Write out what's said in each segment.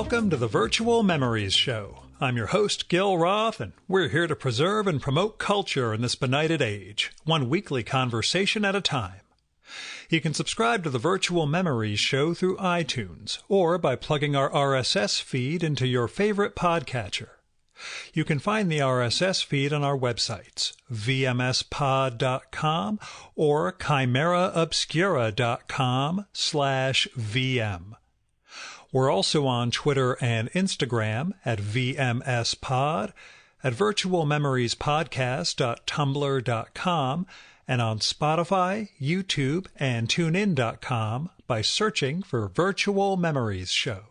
Welcome to the Virtual Memories Show. I'm your host, Gil Roth, and we're here to preserve and promote culture in this benighted age, one weekly conversation at a time. You can subscribe to the Virtual Memories Show through iTunes or by plugging our RSS feed into your favorite podcatcher. You can find the RSS feed on our websites, vmspod.com or chimeraobscura.com/vm. We're also on Twitter and Instagram at vmspod, at virtualmemoriespodcast.tumblr.com, and on Spotify, YouTube, and TuneIn.com by searching for Virtual Memories Show.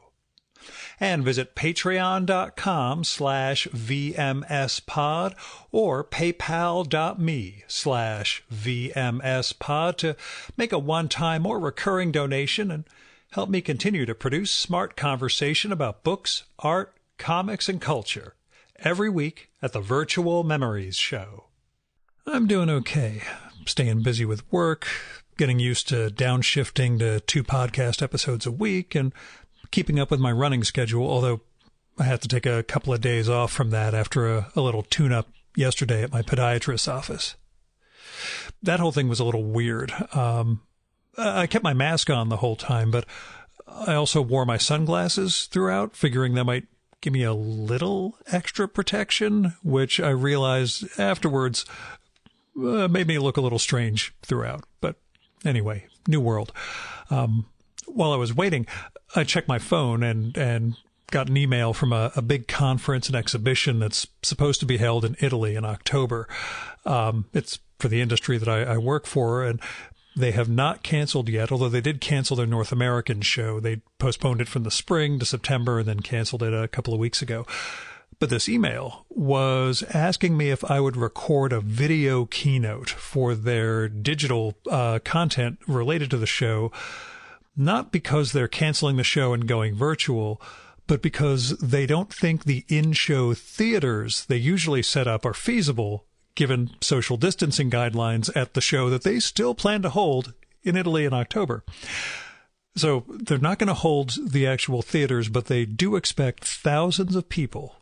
And visit patreon.com/vmspod or paypal.me/vmspod to make a one-time or recurring donation and help me continue to produce smart conversation about books, art, comics, and culture every week at the Virtual Memories Show. I'm doing okay. Staying busy with work, getting used to downshifting to 2 podcast episodes a week, and keeping up with my running schedule, although I had to take a couple of days off from that after a little tune-up yesterday at my podiatrist's office. That whole thing was a little weird. I kept my mask on the whole time, but I also wore my sunglasses throughout, figuring that might give me a little extra protection, which I realized afterwards made me look a little strange throughout. But anyway, new world. While I was waiting, I checked my phone and got an email from a big conference and exhibition that's supposed to be held in Italy in October. It's for the industry that I work for, and they have not canceled yet, although they did cancel their North American show. They postponed it from the spring to September and then canceled it a couple of weeks ago. But this email was asking me if I would record a video keynote for their digital content related to the show, not because they're canceling the show and going virtual, but because they don't think the in-show theaters they usually set up are feasible given social distancing guidelines at the show that they still plan to hold in Italy in October. So they're not going to hold the actual theaters, but they do expect thousands of people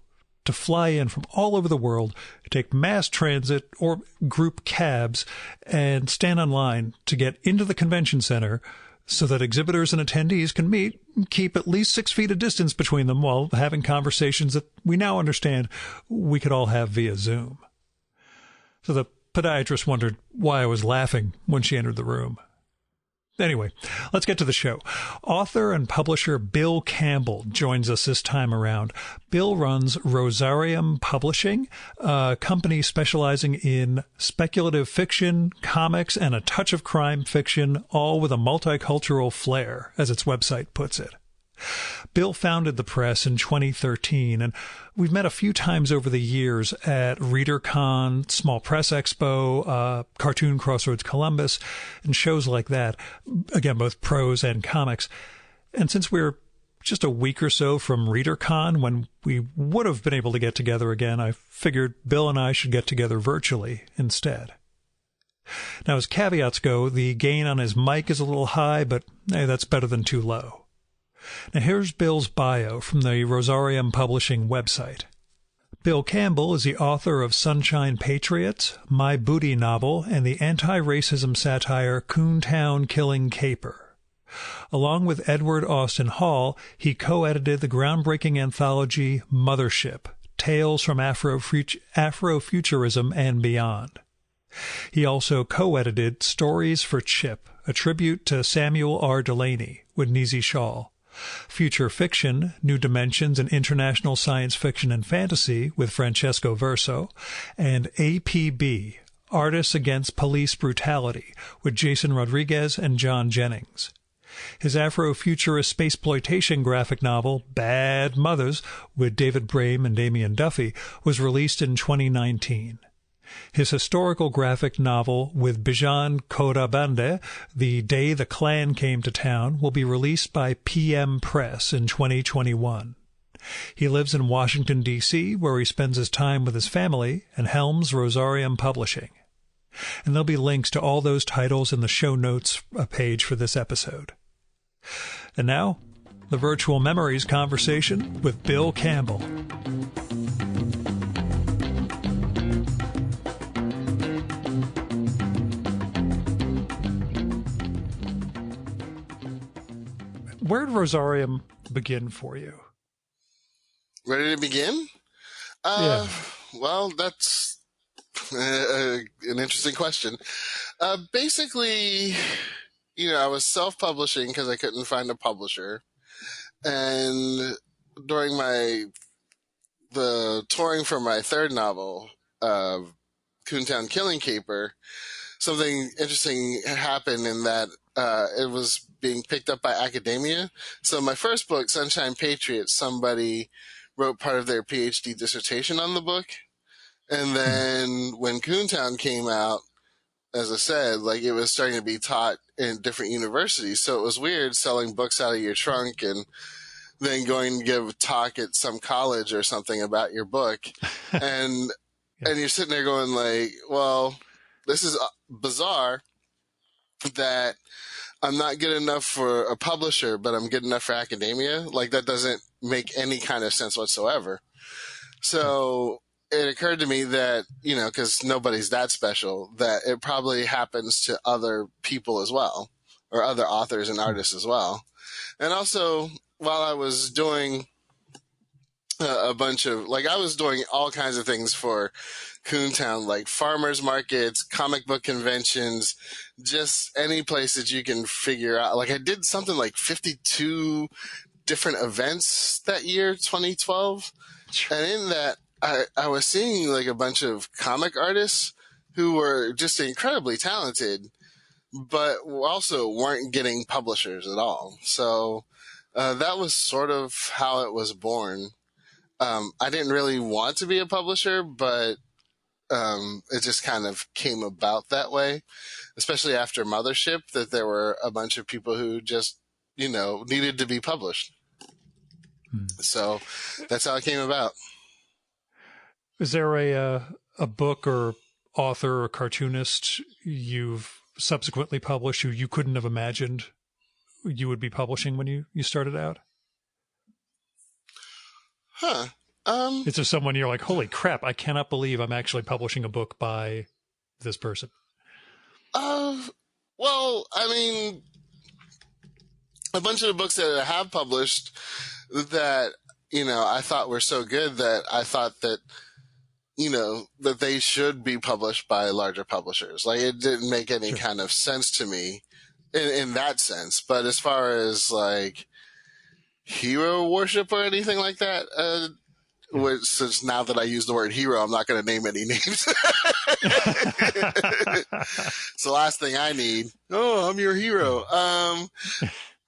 to fly in from all over the world, take mass transit or group cabs, and stand in line to get into the convention center so that exhibitors and attendees can meet and keep at least 6 feet of distance between them while having conversations that we now understand we could all have via Zoom. So the podiatrist wondered why I was laughing when she entered the room. Anyway, let's get to the show. Author and publisher Bill Campbell joins us this time around. Bill runs Rosarium Publishing, a company specializing in speculative fiction, comics, and a touch of crime fiction, all with a multicultural flair, as its website puts it. Bill founded the press in 2013, and we've met a few times over the years at ReaderCon, Small Press Expo, Cartoon Crossroads Columbus, and shows like that. Again, both prose and comics. And since we're just a week or so from ReaderCon, when we would have been able to get together again, I figured Bill and I should get together virtually instead. Now, as caveats go, the gain on his mic is a little high, but hey, that's better than too low. Now here's Bill's bio from the Rosarium Publishing website. Bill Campbell is the author of Sunshine Patriots, My Booty Novel, and the anti-racism satire Coontown Killing Caper. Along with Edward Austin Hall, he co-edited the groundbreaking anthology Mothership, Tales from Afrofuturism and Beyond. He also co-edited Stories for Chip, a tribute to Samuel R. Delany, with Nisi Shawl. Future Fiction, New Dimensions in International Science Fiction and Fantasy with Francesco Verso, and APB, Artists Against Police Brutality with Jason Rodriguez and John Jennings. His Afrofuturist spaceploitation graphic novel, Bad Mothers, with David Brame and Damian Duffy, was released in 2019. His historical graphic novel with Bijan Kodabande, The Day the Klan Came to Town, will be released by PM Press in 2021. He lives in Washington, D.C., where he spends his time with his family and helms Rosarium Publishing. And there'll be links to all those titles in the show notes page for this episode. And now, the Virtual Memories conversation with Bill Campbell. Where did Rosarium begin for you? Where did it begin? Yeah. Well, that's an interesting question. Basically, I was self-publishing because I couldn't find a publisher. And during the touring for my third novel, Coontown Killing Caper, something interesting happened in that it was being picked up by academia. So my first book, Sunshine Patriot, somebody wrote part of their PhD dissertation on the book. And then when Coontown came out, as I said, it was starting to be taught in different universities. So it was weird selling books out of your trunk and then going to give a talk at some college or something about your book. And and you're sitting there going well, this is bizarre that I'm not good enough for a publisher, but I'm good enough for academia. That doesn't make any kind of sense whatsoever. So it occurred to me that, because nobody's that special, that it probably happens to other people as well, or other authors and artists as well. And also, while I was doing a bunch of, I was doing all kinds of things for Coontown, like farmers markets, comic book conventions, just any place that you can figure out. I did something like 52 different events that year, 2012. And in that, I was seeing a bunch of comic artists who were just incredibly talented, but also weren't getting publishers at all. So that was sort of how it was born. I didn't really want to be a publisher, but it just kind of came about that way, especially after Mothership, that there were a bunch of people who just, needed to be published. So that's how it came about. Is there a book or author or cartoonist you've subsequently published who you couldn't have imagined you would be publishing when you started out? Huh. Is there someone you're like, holy crap, I cannot believe I'm actually publishing a book by this person? Well, I mean, a bunch of the books that I have published that, I thought were so good that I thought that, that they should be published by larger publishers. It didn't make any kind of sense to me in that sense. But as far as hero worship or anything like that, since now that I use the word hero, I'm not going to name any names. It's the last thing I need. Oh, I'm your hero.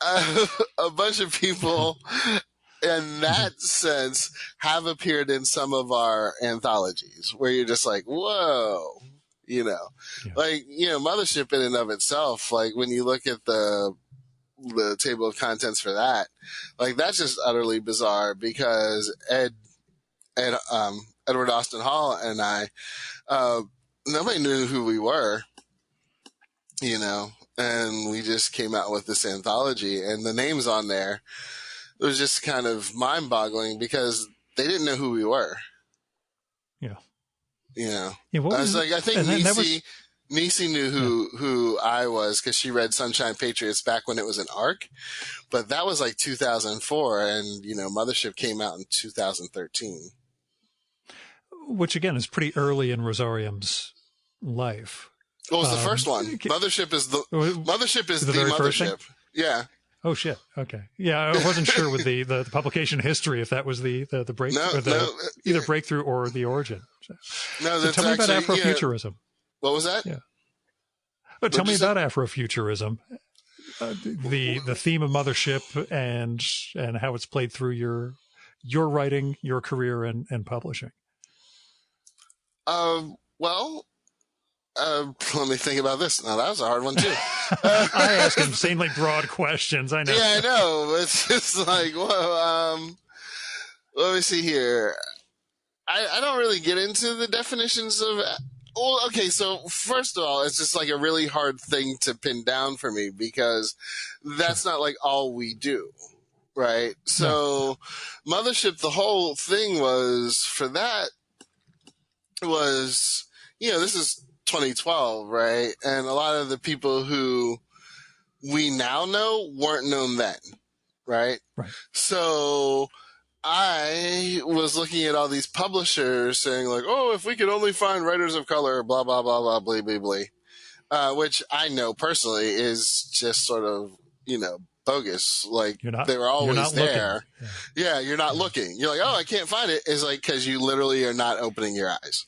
A bunch of people in that sense have appeared in some of our anthologies where you're just like, whoa, Mothership in and of itself, when you look at the table of contents for that, that's just utterly bizarre because Edward Austin Hall and I, nobody knew who we were, and we just came out with this anthology, and the names on there, it was just kind of mind-boggling because they didn't know who we were. Yeah. I was I think Nisi knew who I was because she read Sunshine Patriots back when it was an ARC, but that was 2004, and, Mothership came out in 2013. Which, again, is pretty early in Rosarium's life. What was the first one? Mothership is the very Mothership. Yeah. Oh shit. Okay. Yeah, I wasn't sure with the publication history if that was the breakthrough, either breakthrough or the origin. So tell me about Afrofuturism. What was that? Yeah. Tell me about Afrofuturism. The theme of Mothership and how it's played through your writing, your career, and publishing. Let me think about this. Now, that was a hard one, too. I ask insanely broad questions. I know. Yeah, I know. It's just whoa. Let me see here. I don't really get into the definitions of... Well, okay, so first of all, it's just a really hard thing to pin down for me because that's not all we do. right? No. So Mothership, the whole thing was for that was, this is 2012, right? And a lot of the people who we now know weren't known then, right? Right. So I was looking at all these publishers saying like, oh, if we could only find writers of color, blah, blah, blah, blah, blah, blah, blah, which I know personally is just sort of, bogus. Like they were always there. Yeah, you're not looking. You're like, oh, I can't find it. It's like, because you literally are not opening your eyes.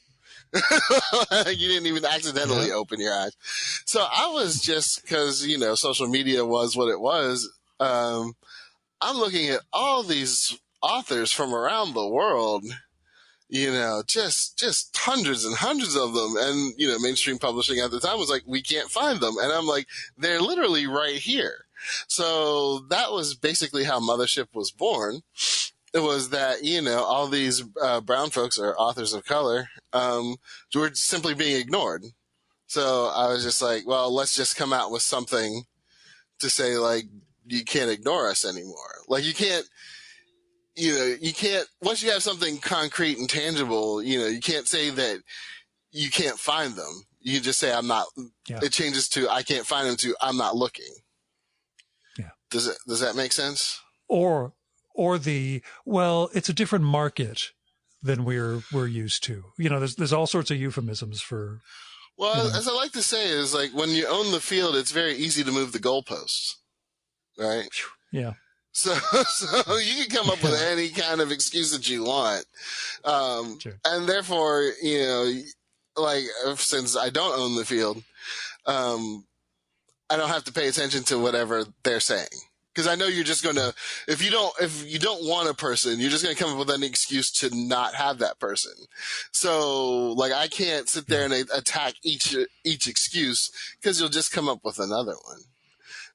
You didn't even accidentally open your eyes. So I was just, because, social media was what it was. I'm looking at all these authors from around the world, just hundreds and hundreds of them. And, mainstream publishing at the time was like, we can't find them. And I'm like, they're literally right here. So that was basically how Mothership was born. It was that, all these brown folks or authors of color were simply being ignored. So I was just like, well, let's just come out with something to say, like, you can't ignore us anymore. Like, you can't, once you have something concrete and tangible, you can't say that you can't find them. You can just say, I'm not, it changes to, I can't find them to, I'm not looking. Yeah. Does that make sense? Or it's a different market than we're used to. There's all sorts of euphemisms for. Well, as I like to say, is like when you own the field, it's very easy to move the goalposts, right? Yeah. So you can come up with any kind of excuse that you want, Sure. and therefore, like since I don't own the field, I don't have to pay attention to whatever they're saying. Because I know you're just going to, if you don't want a person, you're just going to come up with an excuse to not have that person. So, like, I can't sit there and attack each excuse, because you'll just come up with another one.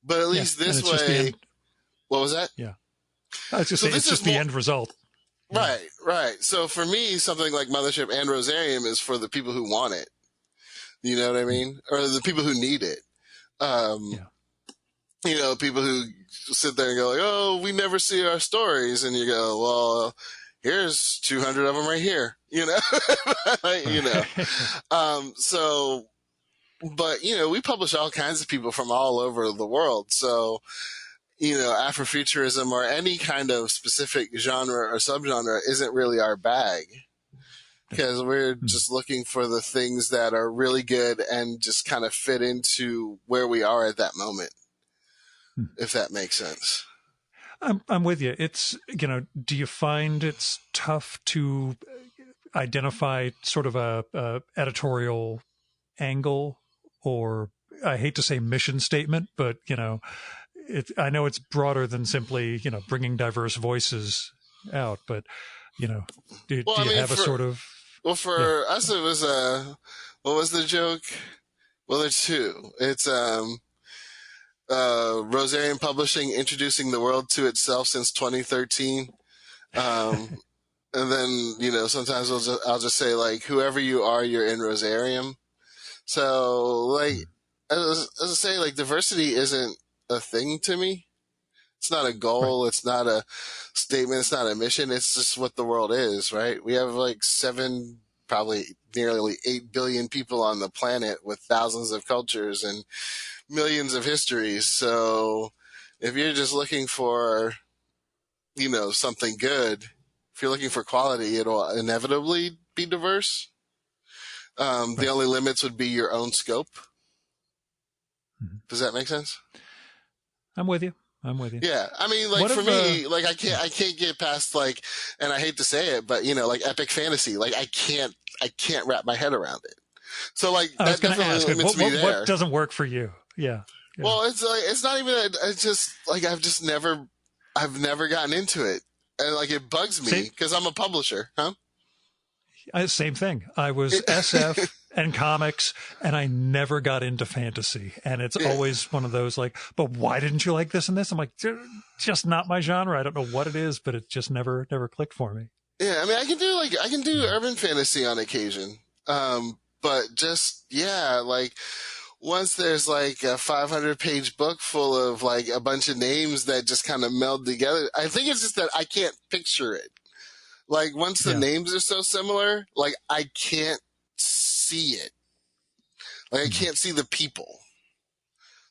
But at least this way, what was that? Yeah. I was just saying, it's just the end result. Right. So for me, something like Mothership and Rosarium is for the people who want it. You know what I mean? Or the people who need it. People who sit there and go like, oh, we never see our stories. And you go, well, here's 200 of them right here, but, we publish all kinds of people from all over the world. So, Afrofuturism or any kind of specific genre or subgenre isn't really our bag, because we're just looking for the things that are really good and just kind of fit into where we are at that moment. If that makes sense. I'm with you. It's, do you find it's tough to identify sort of a editorial angle, or I hate to say mission statement, but, I know it's broader than simply, bringing diverse voices out, but, do you have a sort of... Well, for us, it was, what was the joke? Well, there's two. It's, Rosarium Publishing introducing the world to itself since 2013. And then, sometimes I'll just say, like, whoever you are, you're in Rosarium. So, like, as I say, like, diversity isn't a thing to me. It's not a goal. Right. It's not a statement. It's not a mission. It's just what the world is, right? We have like probably nearly 8 billion people on the planet with thousands of cultures and millions of histories. So if you're just looking for, something good, if you're looking for quality, it'll inevitably be diverse. Right. The only limits would be your own scope. Does that make sense? I'm with you. Yeah. I mean, like, for me, like, I can't get past, like, and I hate to say it, but, like, epic fantasy, like, I can't wrap my head around it. So, like, that definitely limits me there. What doesn't work for you? Yeah. Well, it's like, it's not even, it's just, like, I've never gotten into it. And, like, it bugs me because I'm a publisher, huh? Same thing. I was SF and comics, and I never got into fantasy. And it's always one of those like, but why didn't you like this and this? I'm like, just not my genre. I don't know what it is, but it just never clicked for me. Yeah, I mean, I can do urban fantasy on occasion. But just, like, once there's like a 500-page book full of like a bunch of names that just kind of meld together, I think it's just that I can't picture it. Like once the Yeah. names are so similar, like I can't see it. Like I Mhm. can't see the people.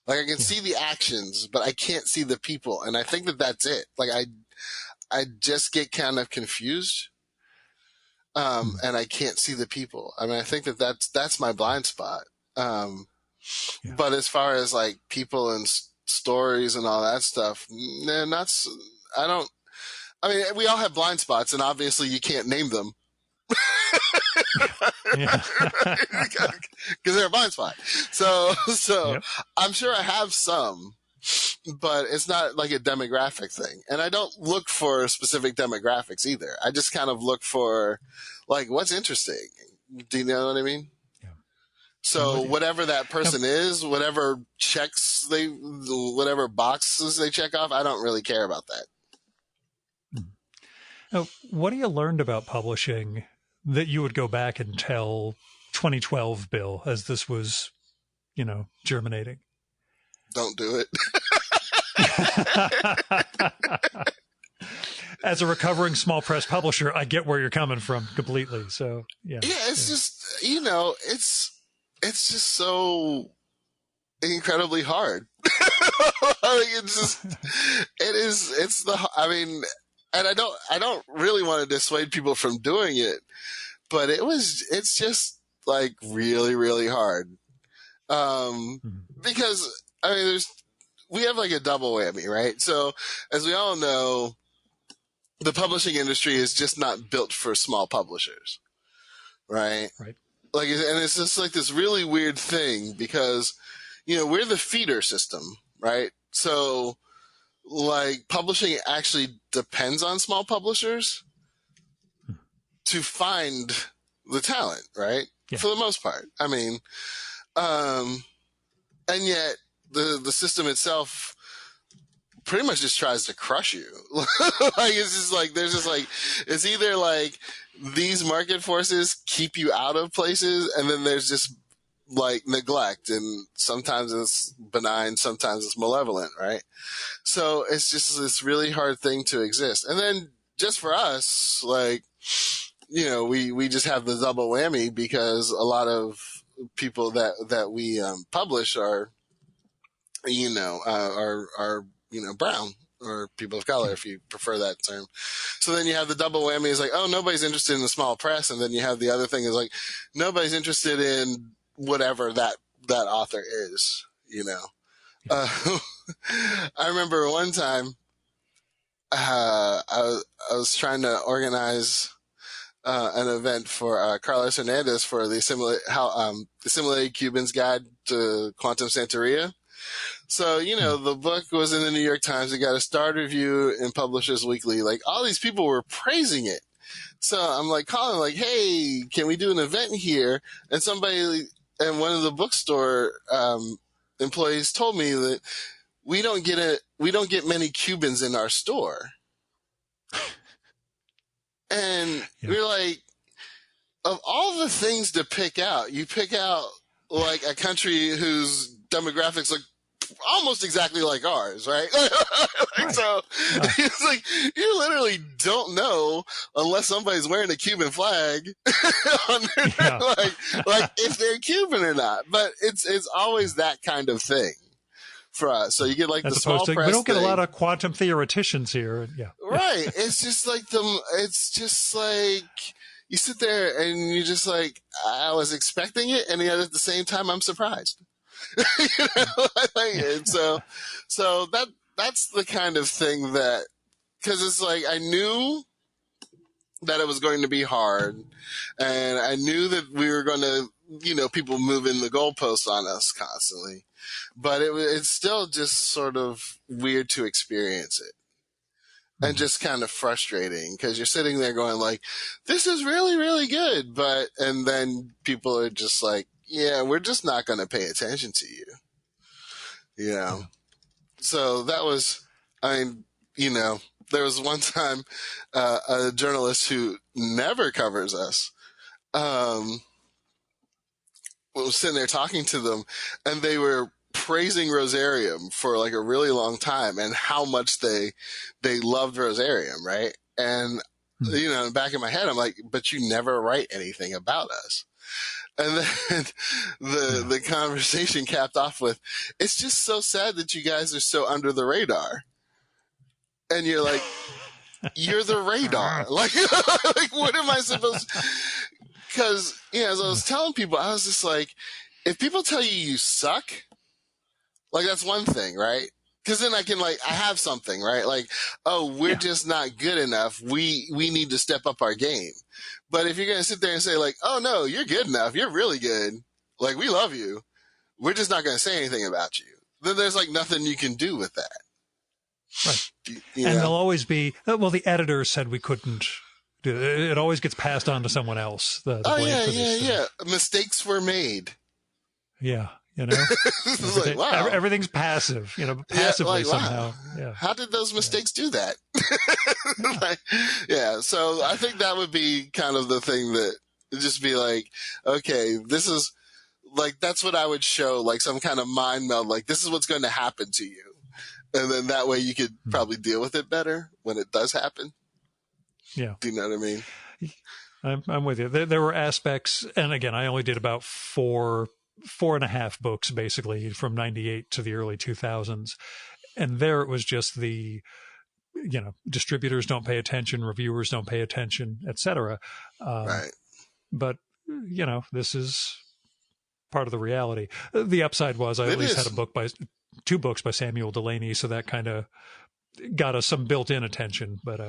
Like I can Yeah. see the actions, but I can't see the people. And I think that that's it. Like I just get kind of confused. Mhm. And I can't see the people. I mean, I think that that's my blind spot. Um, Yeah. but as far as like people and stories and all that stuff, nah, I don't, I mean, we all have blind spots and obviously you can't name them Yeah. because they're a blind spot. So Yep. I'm sure I have some, but it's not like a demographic thing. And I don't look for specific demographics either. I just kind of look for like what's interesting. Do you know what I mean? Yeah. I'm So with you. whatever that Now, person is, whatever boxes they check off, I don't really care about that. mhm. Now, what have you learned about publishing that you would go back and tell 2012 Bill as this was, germinating? Don't do it. As a recovering small press publisher, I get where you're coming from completely. So, yeah. Yeah, it's Yeah. just it's just so incredibly hard. Like, I mean, and I don't really want to dissuade people from doing it, but it's just like really, really hard. Mhm. Because I mean, we have like a double whammy, right? So as we all know, the publishing industry is just not built for small publishers, right? Right. Like, and it's just like this really weird thing because, we're the feeder system, right? So like publishing actually depends on small publishers to find the talent, right? Yeah. For the most part. I mean, um, and yet the system itself pretty much just tries to crush you. Like it's just like there's just like it's either like these market forces keep you out of places, and then there's just like neglect, and sometimes it's benign, sometimes it's malevolent, right? So it's just this really hard thing to exist. And then just for us, like, we just have the double whammy because a lot of people that we publish are, brown or people of color, Yeah. if you prefer that term. So then you have the double whammy is like, oh, nobody's interested in the small press. And then you have the other thing is like, nobody's interested in whatever that author is, Yeah. Uh, I remember one time, I was trying to organize an event for Carlos Hernandez for the Assimilated Cubans Guide to Quantum Santeria. So Mhm. the book was in the New York Times. It got a starred review in Publishers Weekly. Like all these people were praising it. So I'm like calling, like, hey, can we do an event here? And one of the bookstore employees told me that we don't get many Cubans in our store. And Yeah. we're like, of all the things to pick out, you pick out like a country whose demographics look almost exactly like ours, right? Like, Right. so Right. it's like you literally don't know unless somebody's wearing a Cuban flag on their, Yeah. like if they're Cuban or not. But it's always that kind of thing for us. So you get like the As opposed small to, we press don't get a lot thing. of quantum theoreticians here. Yeah. Right. It's just like you sit there and you're just like, I was expecting it, and yet at the same time, I'm surprised. And so that's the kind of thing that, because it's like I knew that it was going to be hard, and I knew that we were going to, people moving the goalposts on us constantly, but it's still just sort of weird to experience it. And Mhm. just kind of frustrating because you're sitting there going like, this is really, really good. And then people are just like, yeah, we're just not going to pay attention to you. You know? Yeah. So that was, I mean, there was one time, a journalist who never covers us, um, was sitting there talking to them, and they were praising Rosarium for like a really long time and how much they loved Rosarium, right? And you know, back in my head, I'm like, but you never write anything about us. And then the conversation capped off with, it's just so sad that you guys are so under the radar. And you're like, you're the radar. Like, like, what am I supposed to? Because, you know, as I was telling people, I was just like, if people tell you suck, like, that's one thing, right? Because then I can, like, I have something, right? Like, oh, we're just not good enough. We need to step up our game. But if you're going to sit there and say, like, oh, no, you're good enough. You're really good. Like, we love you. We're just not going to say anything about you. Then there's, like, nothing you can do with that. Right. You and know? there'll always be, well, the editor said we couldn't do it. It always gets passed on to someone else. The blame for this yeah. Mistakes were made. Yeah. You know, like, wow. Everything's passive, you know, passively somehow. Wow. Yeah. How did those mistakes do that? So I think that would be kind of the thing that just be like, okay, this is like, that's what I would show, like some kind of mind meld, like this is what's going to happen to you. And then that way you could probably deal with it better when it does happen. Yeah. Do you know what I mean? I'm with you. There were aspects, and again, I only did about 4.5 books basically from 98 to the early 2000s. And there it was just the, you know, distributors don't pay attention, reviewers don't pay attention, etc. Right. But, you know, this is part of the reality. The upside was I at least had two books by Samuel Delaney. So that kind of got us some built-in attention. But,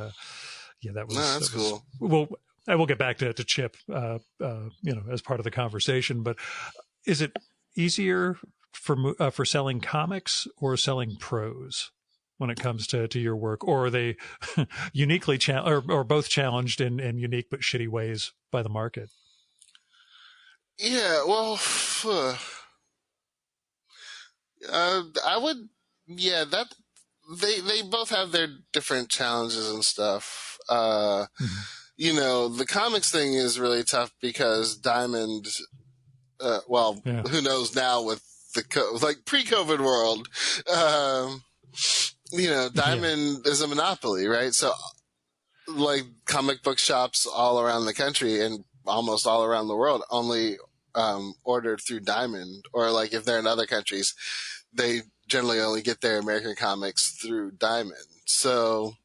yeah, that was, that's cool. Well, I will get back to Chip, you know, as part of the conversation, but is it easier for selling comics or selling prose when it comes to your work, or are they uniquely or both challenged in unique but shitty ways by the market? Yeah, well, I would, that they both have their different challenges and stuff. You know, the comics thing is really tough because Diamond. Who knows now with the like pre-COVID world, you know, Diamond is a monopoly, right? So like comic book shops all around the country and almost all around the world only order through Diamond, or like if they're in other countries, they generally only get their American comics through Diamond. So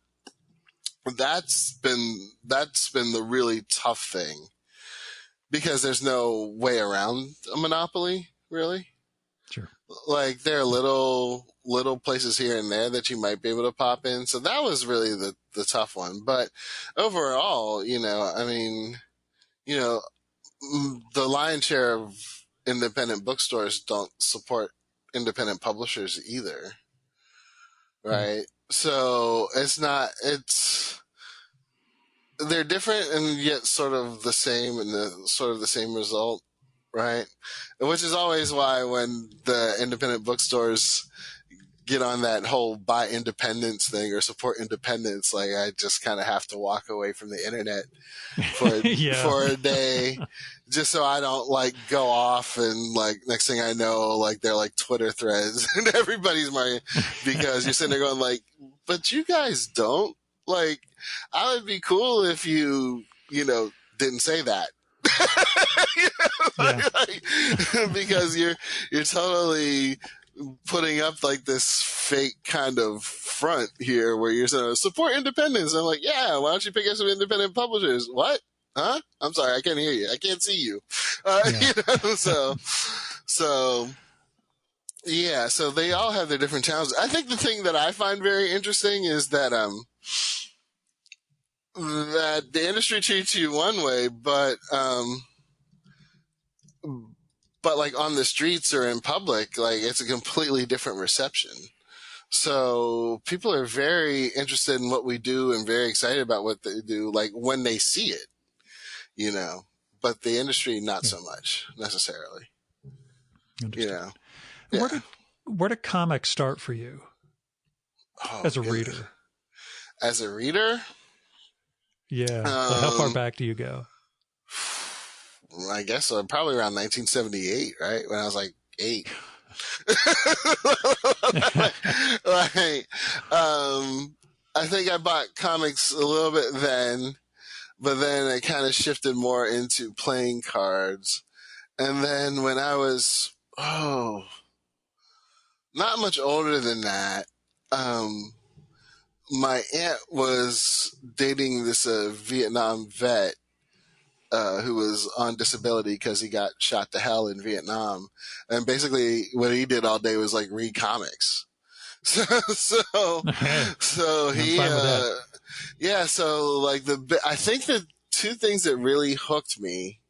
that's been the really tough thing. Because there's no way around a monopoly, really. Sure. Like there are little places here and there that you might be able to pop in. So that was really the tough one. But overall, you know, I mean, you know, the lion's share of independent bookstores don't support independent publishers either. Right? So they're different and yet sort of the same, and the same result, right? Which is always why when the independent bookstores get on that whole buy independence thing or support independence, like I just kind of have to walk away from the internet for a day, just so I don't like go off and like next thing I know, like they're like Twitter threads and everybody's marking, because you're sitting there going like, but you guys don't. Like, I would be cool if you know, didn't say that. Because you're totally putting up like this fake kind of front here where you're saying support independence. I'm like, yeah, why don't you pick up some independent publishers? What? Huh? I'm sorry, I can't hear you. I can't see you. You know, so yeah, so they all have their different challenges. I think the thing that I find very interesting is that that the industry treats you one way, but like on the streets or in public, like it's a completely different reception. So people are very interested in what we do and very excited about what they do, like when they see it, you know, but the industry, not so much necessarily. You know, where did comics start for you as a reader? As a reader? Yeah. How far back do you go? I guess probably around 1978, right? When I was like 8. like, I think I bought comics a little bit then, but then I kind of shifted more into playing cards. And then when I was, not much older than that, um, my aunt was dating this Vietnam vet who was on disability because he got shot to hell in Vietnam. And basically, what he did all day was like read comics. So, so, Hey, so I'm he, fine with that. yeah. So like I think the two things that really hooked me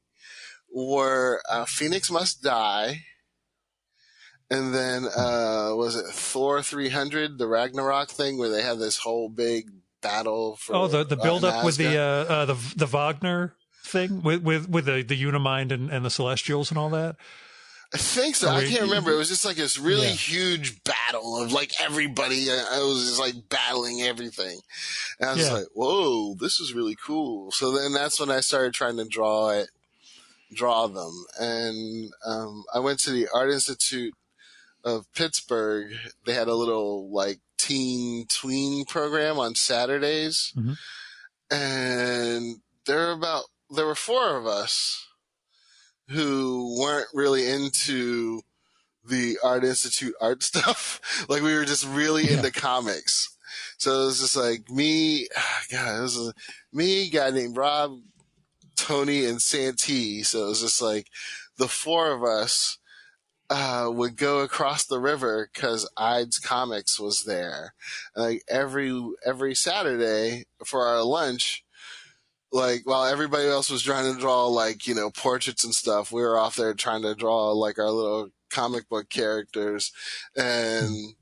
were Phoenix Must Die, and then was it Thor 300, the Ragnarok thing, where they have this whole big battle Oh, for the build in up with Asgard. the Wagner thing with the Unimind and the Celestials and all that. I think so. Or I we, can't remember. It was just like this really yeah, huge battle of like everybody. I was just like battling everything. And I was just yeah. like, whoa, this is really cool. So then that's when I started trying to draw them. And I went to the Art Institute of Pittsburgh. They had a little like teen tween program on Saturdays. Mm-hmm. And there were 4 of us who weren't really into the Art Institute art stuff. Like we were just really Yeah. into comics. So it was just like me, God, it was me, a guy named Rob, Tony, and Santee. So it was just like the 4 of us would go across the river because Ides Comics was there. And like every Saturday for our lunch, like while everybody else was trying to draw like portraits and stuff, we were off there trying to draw like our little comic book characters, and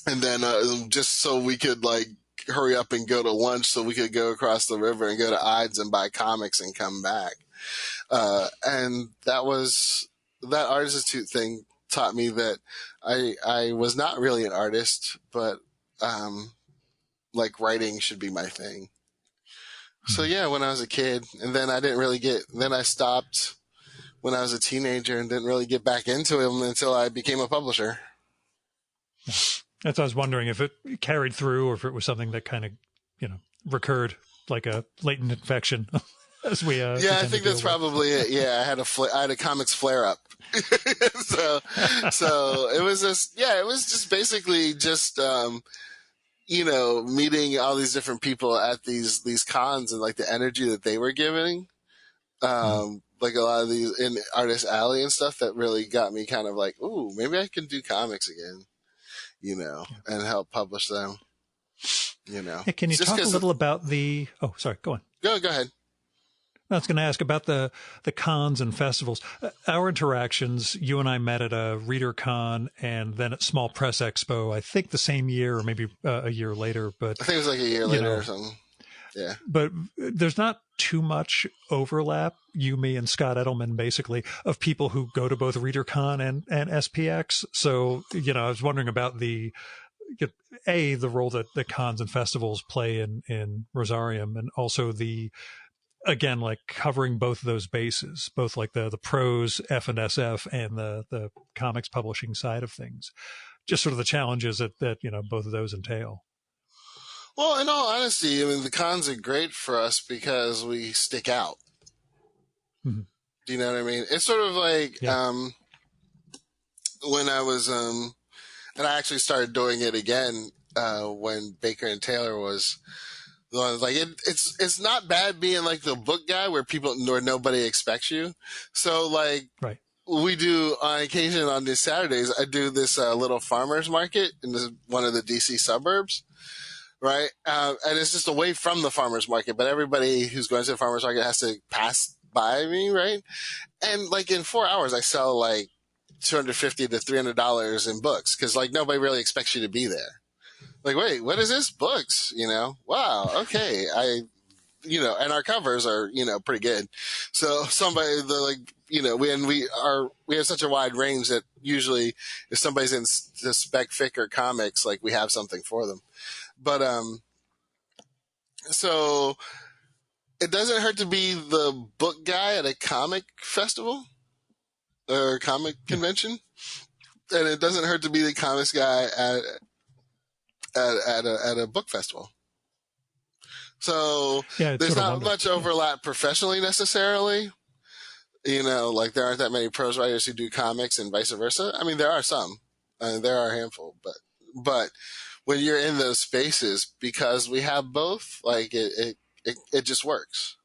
Mm-hmm. and then just so we could like hurry up and go to lunch so we could go across the river and go to Ides and buy comics and come back. And that Art Institute thing taught me that I was not really an artist, but like writing should be my thing. So yeah, when I was a kid, and then then I stopped when I was a teenager and didn't really get back into them until I became a publisher. That's what I was wondering if it carried through or if it was something that kind of, recurred like a latent infection as we Yeah, I tend to think deal that's with. probably it. Yeah, I had a comics flare up. so so it was just basically just meeting all these different people at these cons and like the energy that they were giving. Mhm. Like a lot of these in Artist Alley and stuff that really got me kind of like, ooh, maybe I can do comics again, Yeah. and help publish them, Hey, can you It's just talk a because, little about the? Oh, sorry. Go on. go ahead. I was going to ask about the cons and festivals. Our interactions, you and I met at a Reader Con and then at Small Press Expo, I think the same year or maybe a year later. But, I think it was like a year later or something. Yeah. but there's not too much overlap, you, me, and Scott Edelman, basically, of people who go to both Reader Con and SPX. So, I was wondering about the role that the cons and festivals play in Rosarium, and also again, like covering both of those bases, both like the prose F and SF and the comics publishing side of things. Just sort of the challenges that both of those entail. Well, in all honesty, I mean, the cons are great for us because we stick out. Mm-hmm. Do you know what I mean? It's sort of like Yeah. when I was and I actually started doing it again when Baker and Taylor was the ones like it's not bad being like the book guy where nobody expects you. So like Right. we do on occasion on these Saturdays, I do this little farmers market in one of the DC suburbs, right? And it's just away from the farmers market, but everybody who's going to the farmers market has to pass by me, right? And like in 4 hours, I sell like $250 to $300 in books because like nobody really expects you to be there. Like, wait, what is this? Books, Wow, okay, and our covers are pretty good. So somebody we have such a wide range that usually if somebody's in the spec fic or comics, like we have something for them. But so it doesn't hurt to be the book guy at a comic festival or comic convention, and it doesn't hurt to be the comics guy at a book festival. So there's not much overlap professionally necessarily. Like there aren't that many prose writers who do comics and vice versa. I mean, there are some, there are a handful, but when you're in those spaces, because we have both, like it just works.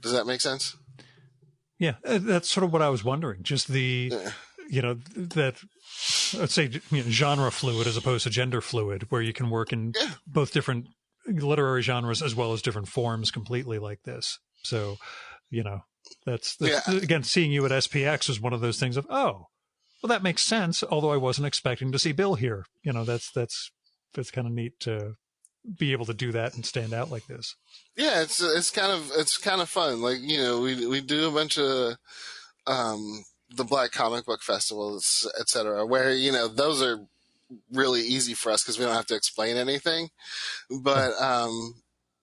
Does that make sense? Yeah, that's sort of what I was wondering. Just that, let's say, genre fluid as opposed to gender fluid, where you can work in both different literary genres as well as different forms completely like this. So, that's again, seeing you at SPX is one of those things of, oh, well, that makes sense. Although I wasn't expecting to see Bill here. That's kind of neat to be able to do that and stand out like this. Yeah, it's kind of fun. Like, we do a bunch of the Black Comic Book Festivals, etc., where those are really easy for us because we don't have to explain anything. But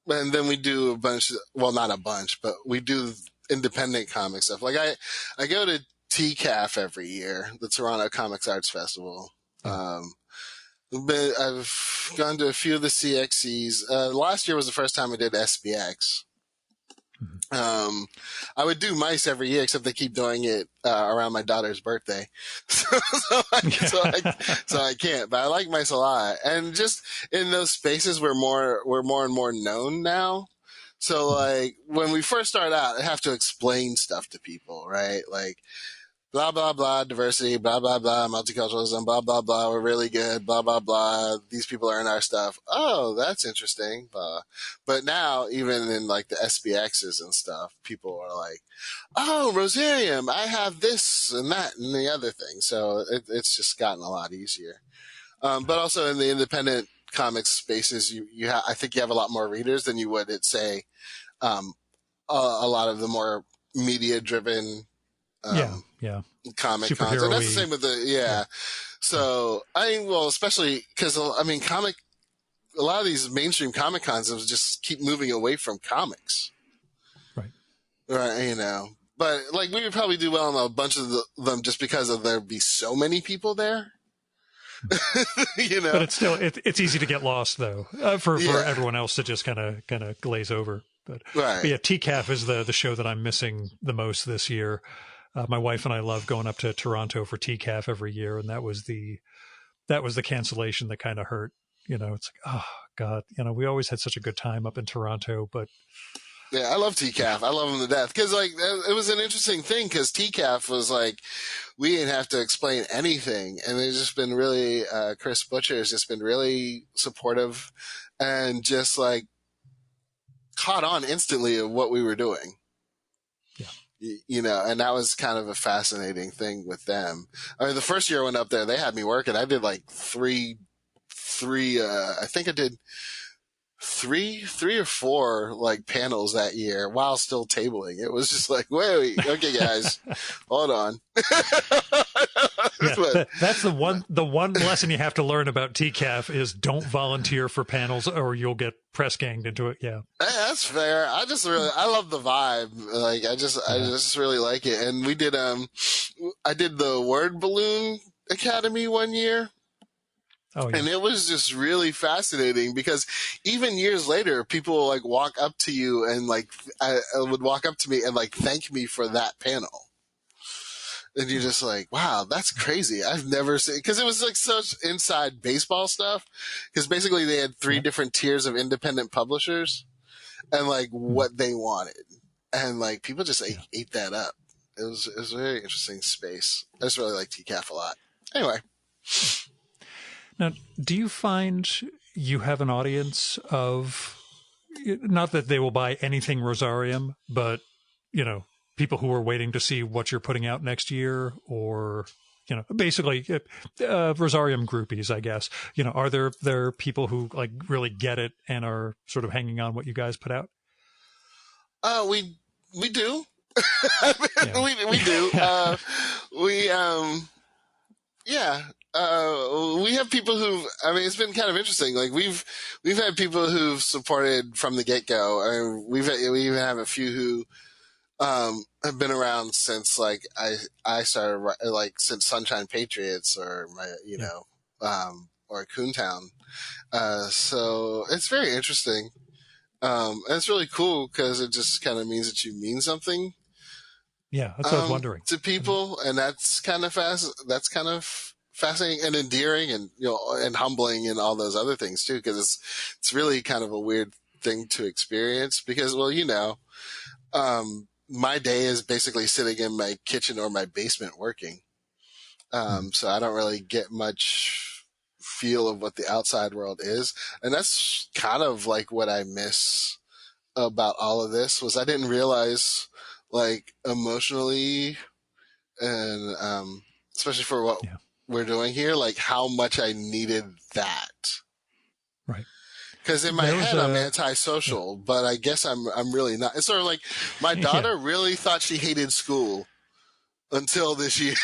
and then we do a bunch. Well, not a bunch, but we do independent comic stuff. Like I go to TCAF every year, the Toronto Comics Arts Festival. But I've gone to a few of the CXCs. Last year was the first time I did SPX. I would do mice every year, except they keep doing it around my daughter's birthday, so I can't. But I like mice a lot, and just in those spaces, we're more and more known now. So like when we first start out, I have to explain stuff to people, right? Like, blah, blah, blah, diversity, blah, blah, blah, multiculturalism, blah, blah, blah, we're really good, blah, blah, blah, these people are in our stuff. Oh, that's interesting. But now, even in like the SBXs and stuff, people are like, oh, Rosarium, I have this and that and the other thing. So it's just gotten a lot easier. But also in the independent comics spaces, I think you have a lot more readers than you would at, say, a lot of the more media-driven comic cons. And that's the same with So especially because a lot of these mainstream comic cons just keep moving away from comics, right? But like we would probably do well on a bunch of them just because there'd be so many people there. But it's still it's easy to get lost though for everyone else to just kind of glaze over. But yeah, TCAF is the show that I'm missing the most this year. My wife and I love going up to Toronto for TCAF every year, and that was the cancellation that kind of hurt. It's like, oh God, we always had such a good time up in Toronto, but yeah, I love TCAF. I love them to death because like it was an interesting thing because TCAF was like we didn't have to explain anything, and it's just been really Chris Butcher has just been really supportive and just like caught on instantly of what we were doing. And that was kind of a fascinating thing with them. I mean, the first year I went up there, they had me working. I did like three, I think I did three or four like panels that year while still tabling. It was just like, wait, okay guys, hold on. That's the one lesson you have to learn about TCAF is don't volunteer for panels or you'll get press ganged into it. Yeah. Hey, that's fair. I love the vibe. Like I just really like it. And we did I did the Word Balloon Academy one year. Oh, yeah. And it was just really fascinating because even years later, people will like walk up to you and like would walk up to me and like thank me for that panel. And you're just like, wow, that's crazy. I've never seen, because it was like such inside baseball stuff. Because basically they had three different tiers of independent publishers and like what they wanted. And like people just ate that up. It was a very interesting space. I just really like TCAF a lot. Anyway. Now, do you find you have an audience of, not that they will buy anything Rosarium, but, people who are waiting to see what you're putting out next year or, basically Rosarium groupies, I guess, are there people who like really get it and are sort of hanging on what you guys put out? We do. we do. We have people I mean, it's been kind of interesting. Like we've had people who've supported from the get go. I mean, we even have a few who, have been around since like I started, like since Sunshine Patriots or Yeah. or Coontown. So it's very interesting. And it's really cool because it just kind of means that you mean something, Yeah. That's what I was wondering. to people, and that's kind of fascinating and endearing, and and humbling, and all those other things too, because it's really kind of a weird thing to experience because, well, my day is basically sitting in my kitchen or my basement working. So I don't really get much feel of what the outside world is. And that's kind of like what I miss about all of this was I didn't realize, like, emotionally, and especially for what Yeah. we're doing here, like how much I needed that. Right. Because in my There was head, I'm a, antisocial, but I guess I'm really not. It's sort of like my yeah. daughter really thought she hated school until this year.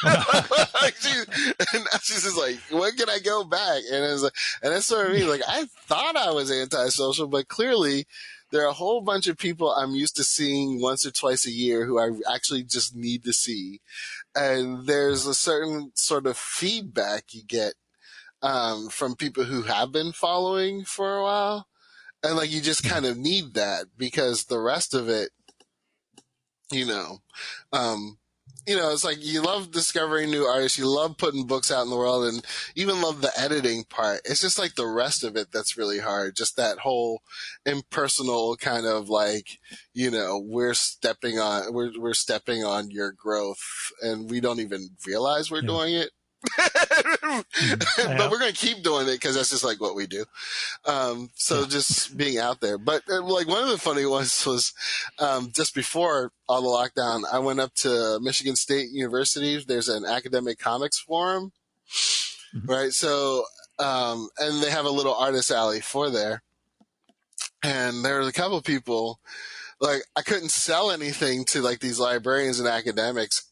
Like and now she's just like, when can I go back? And it's like, and that's sort of me. Like, I thought I was antisocial, but clearly there are a whole bunch of people I'm used to seeing once or twice a year who I actually just need to see. And there's a certain sort of feedback you get, from people who have been following for a while. And like, you just Yeah. kind of need that because the rest of it, you know, um, it's like you love discovering new artists, you love putting books out in the world, and even love the editing part. It's just like the rest of it that's really hard. Just that whole impersonal kind of like, we're stepping on your growth, and we don't even realize we're Yeah. doing it. But Yeah. we're going to keep doing it because that's just like what we do. So Yeah. just being out there. But like one of the funny ones was, just before all the lockdown, I went up to Michigan State University. There's an academic comics forum, Mhm. right? So, and they have a little artist alley for there. And there was a couple of people, like I couldn't sell anything to like these librarians and academics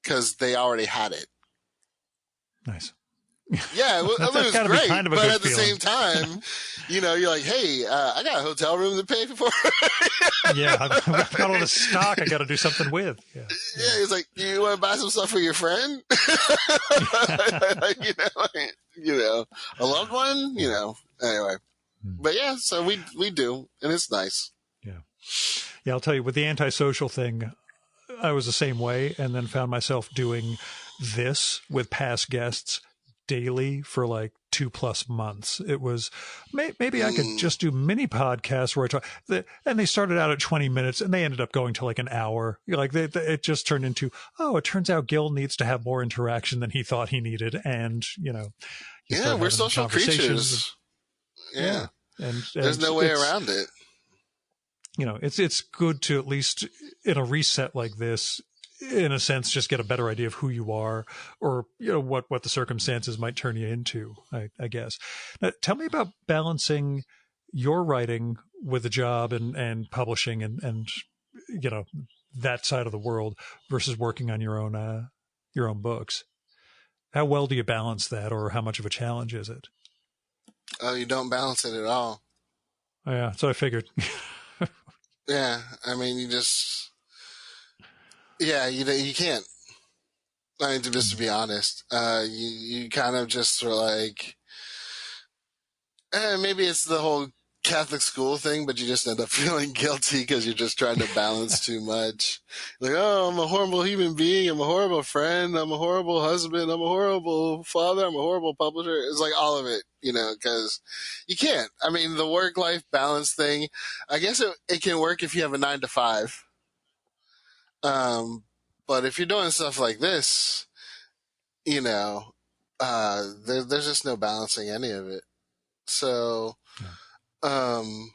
because they already had it. Nice. Yeah, I mean, it That's was got to be great, kind of a but good at the same feeling. time, you're like, hey, I got a hotel room to pay for. Yeah. I've got all this stock I got to do something with. Yeah. Yeah, he's like, you want to buy some stuff for your friend? A loved one, Anyway, Mm. but yeah, so we do, and it's nice. Yeah. Yeah. I'll tell you, with the antisocial thing, I was the same way, and then found myself doing this with past guests daily for like 2+ months. It was maybe I could Mm. just do mini podcasts where I talk, and they started out at 20 minutes and they ended up going to like an hour. Like it just turned into, oh, it turns out Gil needs to have more interaction than he thought he needed. And, you Yeah, start we're having social conversations. creatures. Yeah. Yeah, And, there's and no way it's, around it. it's good to, at least in a reset like this, in a sense, just get a better idea of who you are, or what the circumstances might turn you into. I guess. Now, tell me about balancing your writing with a job and publishing and that side of the world versus working on your own books. How well do you balance that, or how much of a challenge is it? Oh, you don't balance it at all. Oh, yeah, so I figured. Yeah, I mean, you can't. I mean, just to be honest, you kind of just are like, maybe it's the whole Catholic school thing, but you just end up feeling guilty because you're just trying to balance too much. Like, oh, I'm a horrible human being. I'm a horrible friend. I'm a horrible husband. I'm a horrible father. I'm a horrible publisher. It's like all of it, because you can't. I mean, the work-life balance thing, I guess it can work if you have a 9 to 5. Um, but if you're doing stuff like this, there's just no balancing any of it. So, Yeah. um,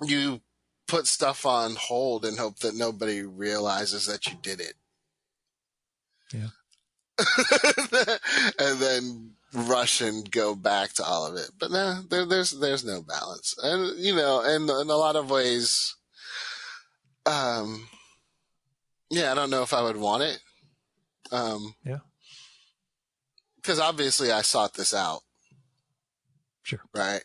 you put stuff on hold and hope that nobody realizes that you did it. Yeah. And then rush and go back to all of it. But no, there's no balance. And, in a lot of ways, yeah, I don't know if I would want it. Um, Yeah. because obviously I sought this out, Sure. right?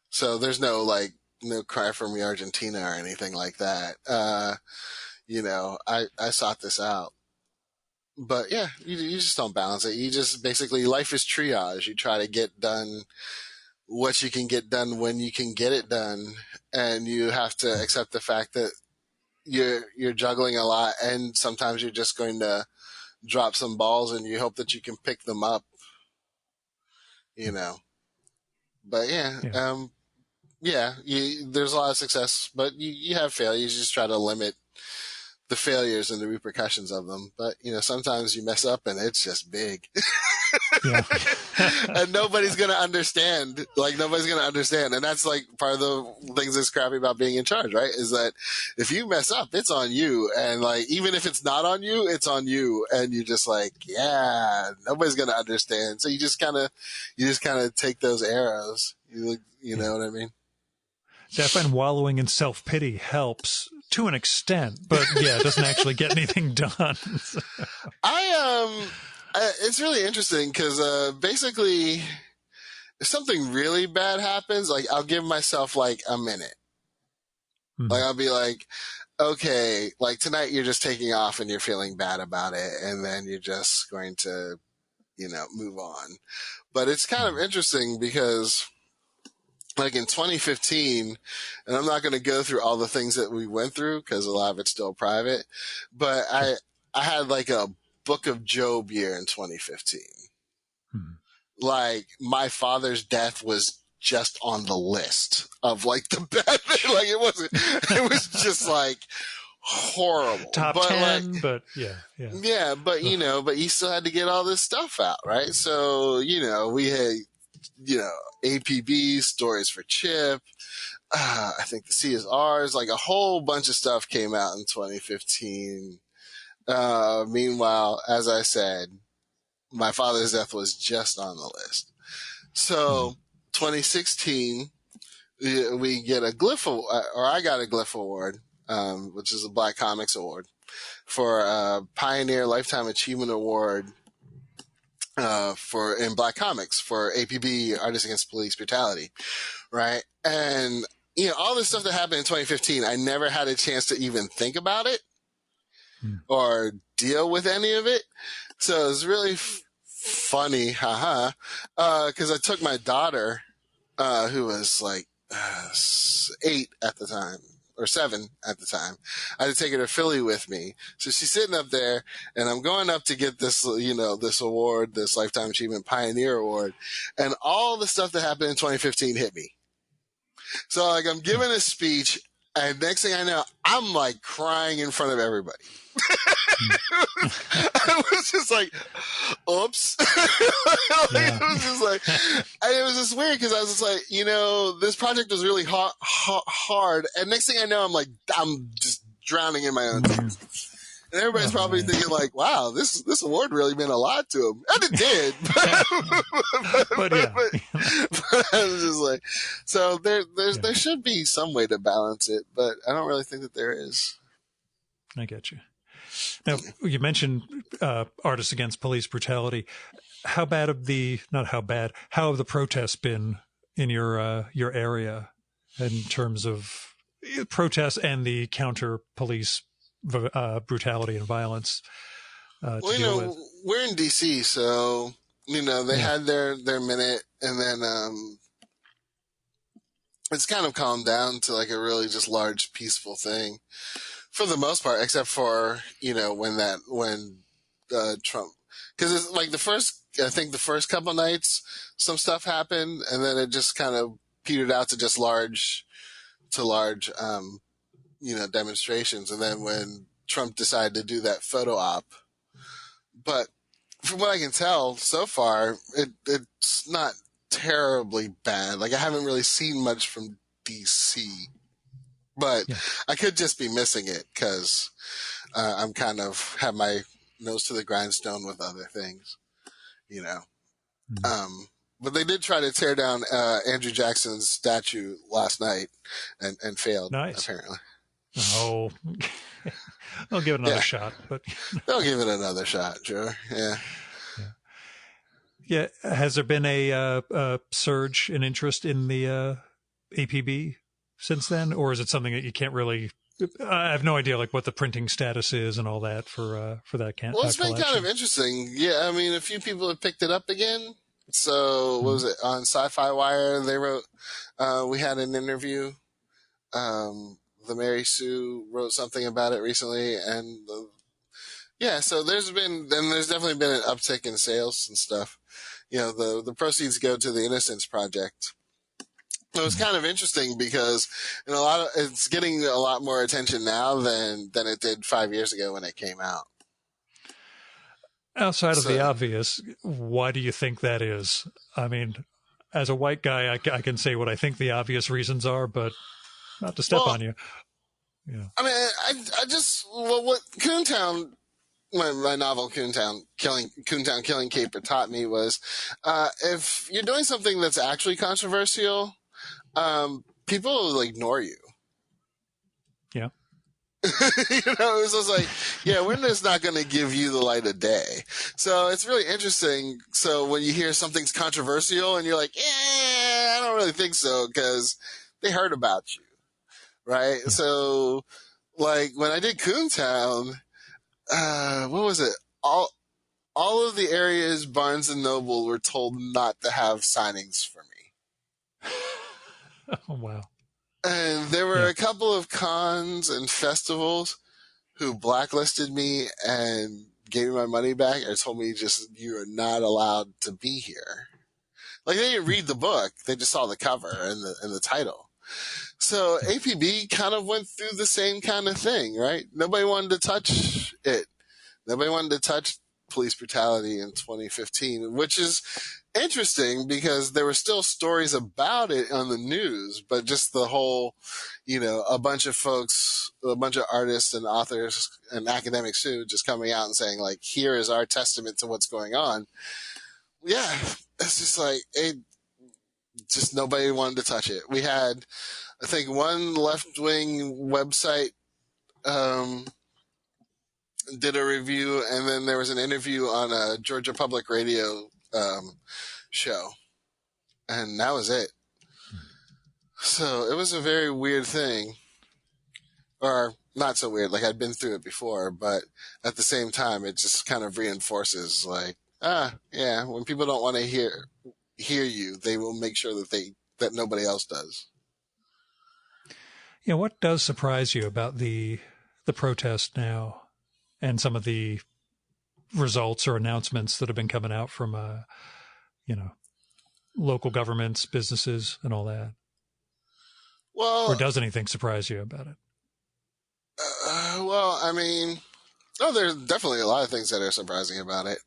So there's no like no cry for me Argentina or anything like that. I sought this out. But yeah, you just don't balance it. You just basically, life is triage. You try to get done what you can get done when you can get it done, and you have to accept the fact that you're juggling a lot, and sometimes you're just going to drop some balls, and you hope that you can pick them up. You know, but there's a lot of success, but you have failures. You just try to limit the failures and the repercussions of them. But sometimes you mess up and it's just big. Yeah. And nobody's gonna understand. Like, nobody's gonna understand. And that's like part of the things that's crappy about being in charge, right? Is that if you mess up, it's on you. And like, even if it's not on you, it's on you. And you just like, yeah, nobody's gonna understand. So you just kind of take those arrows. You know what I mean? I find wallowing in self-pity helps to an extent, but it doesn't actually get anything done. It's really interesting because basically, if something really bad happens, like, I'll give myself like a minute. Mm-hmm. Like, I'll be like, okay, like tonight you're just taking off and you're feeling bad about it, and then you're just going to, move on. But it's kind of interesting because, like, in 2015, and I'm not going to go through all the things that we went through because a lot of it's still private, but I had like a Book of Job year in 2015. Like, my father's death was just on the list of like the bad thing. Like, it was just like horrible. Top but 10, like, but yeah. Yeah, but but you still had to get all this stuff out, right? So, we had, APB, Stories for Chip. I think the Sea is Ours, like a whole bunch of stuff came out in 2015. Meanwhile, as I said, my father's death was just on the list. So 2016, we get a Glyph Award, or I got a Glyph Award, which is a Black Comics Award, for Pioneer Lifetime Achievement Award in Black Comics for APB, Artists Against Police Brutality, right? And all this stuff that happened in 2015, I never had a chance to even think about it or deal with any of it. So it was really funny, because I took my daughter, who was like 8 at the time, or 7 at the time. I had to take her to Philly with me. So she's sitting up there, and I'm going up to get this, this award, this Lifetime Achievement Pioneer Award, and all the stuff that happened in 2015 hit me. So, like, I'm giving a speech, and next thing I know, I'm like crying in front of everybody. I was just like, oops. It was just like, and it was just weird because I was just like, this project was really hard. And next thing I know, I'm just drowning in my own tears. And everybody's probably thinking like, wow, this award really meant a lot to him. And it did. But I was just like, so there should be some way to balance it, but I don't really think that there is. I get you. Now, you mentioned Artists Against Police Brutality. How have the protests been in your area in terms of protests and the counter police brutality and violence to deal with? We're in DC, so they had their minute, and then it's kind of calmed down to like a really just large peaceful thing for the most part, except for when Trump, because it's like the first couple nights some stuff happened, and then it just kind of petered out to just large demonstrations. And then when Trump decided to do that photo op, but from what I can tell so far, it's not terribly bad. Like, I haven't really seen much from DC, but I could just be missing it because I'm kind of have my nose to the grindstone with other things, But they did try to tear down Andrew Jackson's statue last night and failed, apparently. Oh, I'll give it another shot. But they'll give it another shot, sure. Yeah. Yeah. Has there been a surge in interest in the APB since then, or is it something that you can't really? I have no idea, like what the printing status is and all that for that Well, it's been kind of collection. interesting. Yeah, I mean, a few people have picked it up again. So, what Mhm. was it on Sci-Fi Wire? They wrote. We had an interview. The Mary Sue wrote something about it recently, and yeah, so there's definitely been an uptick in sales and stuff. The proceeds go to the Innocence Project. It was Mhm. kind of interesting because it's getting a lot more attention now than it did 5 years ago when it came out. Outside of the So, obvious, why do you think that is? I mean, as a white guy, I can say what I think the obvious reasons are, but not to step well, on you. Yeah. I mean, I just what Coontown, my novel Coontown Killing Caper taught me was, if you're doing something that's actually controversial, people will ignore you. Yeah. It was just like, yeah, we're just not going to give you the light of day. So it's really interesting. So when you hear something's controversial and you're like, I don't really think so because they heard about you, right? Yeah. So like when I did Coontown, what was it? All of the areas Barnes and Noble were told not to have signings for me. Oh, wow. And there were Yeah. a couple of cons and festivals who blacklisted me and gave me my money back or told me just, you are not allowed to be here. Like they didn't read the book. They just saw the cover and the title. So Yeah. APB kind of went through the same kind of thing, right? Nobody wanted to touch it. Nobody wanted to touch police brutality in 2015, which is interesting because there were still stories about it on the news, but just the whole, a bunch of folks, a bunch of artists and authors and academics too, just coming out and saying like, here is our testament to what's going on. Yeah, it's just like, just nobody wanted to touch it. We had, I think, one left wing website, um, did a review, and then there was an interview on a Georgia Public Radio show, and that was it. So it was a very weird thing, or not so weird. Like I'd been through it before, but at the same time, it just kind of reinforces, like, yeah, when people don't want to hear you, they will make sure that nobody else does. What does surprise you about the protest now and some of the results or announcements that have been coming out from you know, local governments, businesses, and all that? Or Well, does anything surprise you about it? I mean, oh, there's definitely a lot of things that are surprising about it.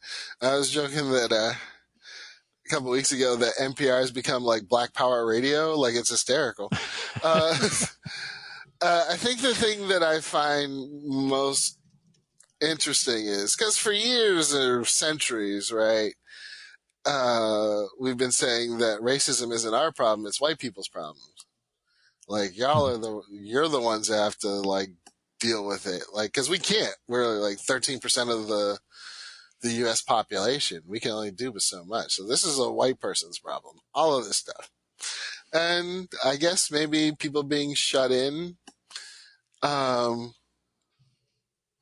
I was joking that a couple weeks ago that NPR has become like Black Power Radio, like it's hysterical. Uh, I think the thing that I find most interesting is because for years or centuries, right, we've been saying that racism isn't our problem; it's white people's problem. Like Mhm. you're the ones that have to like deal with it, like because we can't. We're like 13% of the U.S. population. We can only do but so much. So this is a white person's problem. All of this stuff, and I guess maybe people being shut in, um,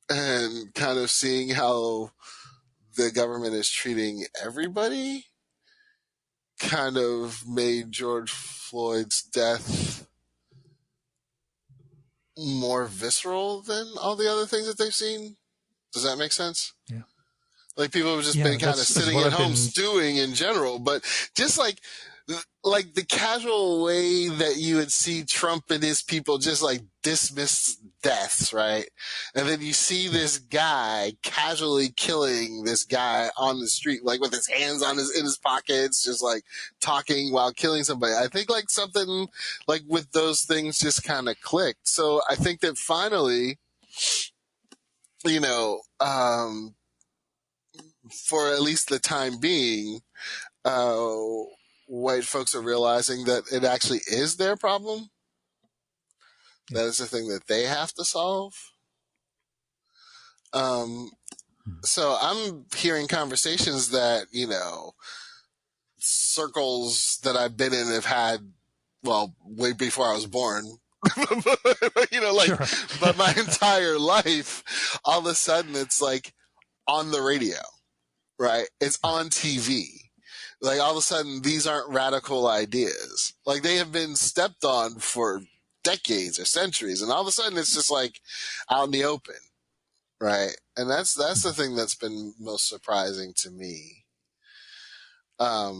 and kind of seeing how the government is treating everybody, kind of made George Floyd's death more visceral than all the other things that they've seen. Does that make sense? Yeah. Like people have just Yeah, been kind of that's sitting what at I've home been. stewing in general, but just like the casual way that you would see Trump and his people just like dismiss deaths, right? And then you see Yeah. this guy casually killing this guy on the street, like with his hands in his pockets, just like talking while killing somebody. I think like something like with those things just kind of clicked. So I think that finally, you know, for at least the time being, uh, white folks are realizing that it actually is their problem. Yeah. That is the thing that they have to solve. Um, So I'm hearing conversations that, circles that I've been in have had, well, way before I was born. Like, Sure. but my entire life, all of a sudden it's like on the radio, right? It's on TV. Like all of a sudden these aren't radical ideas. Like they have been stepped on for decades or centuries. And all of a sudden it's just like out in the open, right? And that's the thing that's been most surprising to me. I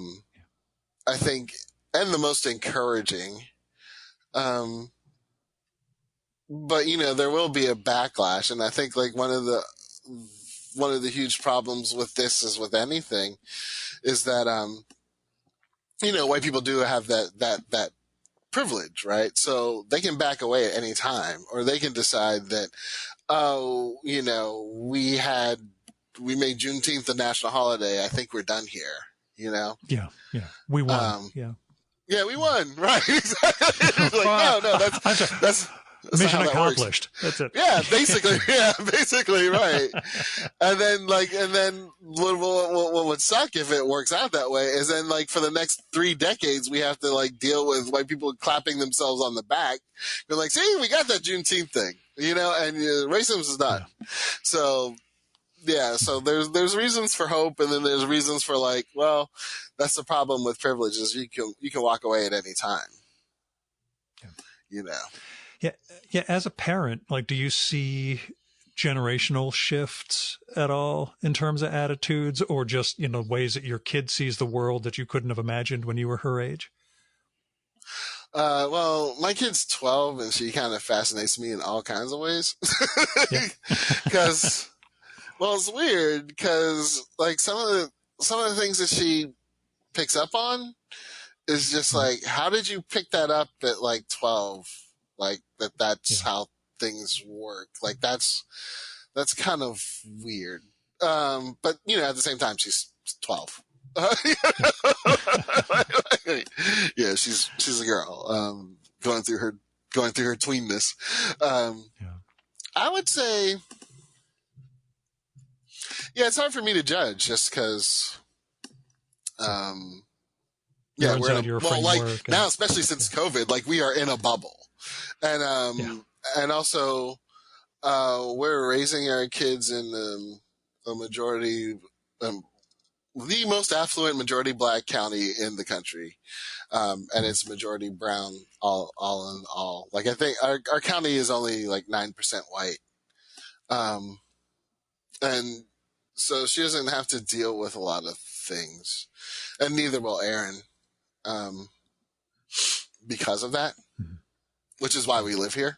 think, and the most encouraging. But there will be a backlash, and I think like one of the huge problems with this is with anything is that white people do have that privilege, right? So they can back away at any time, or they can decide that, oh, we made Juneteenth a national holiday. I think we're done here. Yeah. We won. Yeah, we won. Right. Exactly. Like, no, that's mission how that accomplished. Works. That's it. Yeah, basically, right. And then what would suck if it works out that way is then like for the next 3 decades we have to like deal with white people clapping themselves on the back. They're like, see, we got that Juneteenth thing, and racism is done. Yeah. So there's reasons for hope, and then there's reasons for like, well, that's the problem with privilege is you can walk away at any time. Yeah. As a parent, like, do you see generational shifts at all in terms of attitudes, or just ways that your kid sees the world that you couldn't have imagined when you were her age? Well, my kid's 12, and she kind of fascinates me in all kinds of ways. Because, well, it's weird because like some of the things that she picks up on is just like, how did you pick that up at like 12? Like that's how things work. Like that's kind of weird. But at the same time, she's 12. Yeah, she's a girl. Going through her tweenness. I would say, it's hard for me to judge just because. We're in framework now, especially since COVID, like we are in a bubble. And and also we're raising our kids in a majority, the most affluent majority black county in the country, and it's majority brown all in all. Like I think our county is only like 9% white, and so she doesn't have to deal with a lot of things, and neither will Aaron, because of that. Which is why we live here.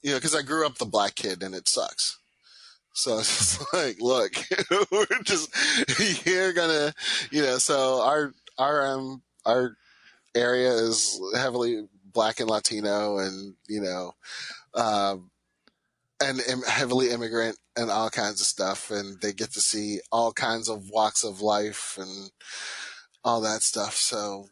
Because I grew up the black kid and it sucks. So it's just like, look, you're gonna, so our area is heavily black and Latino and, and heavily immigrant and all kinds of stuff. And they get to see all kinds of walks of life and all that stuff. So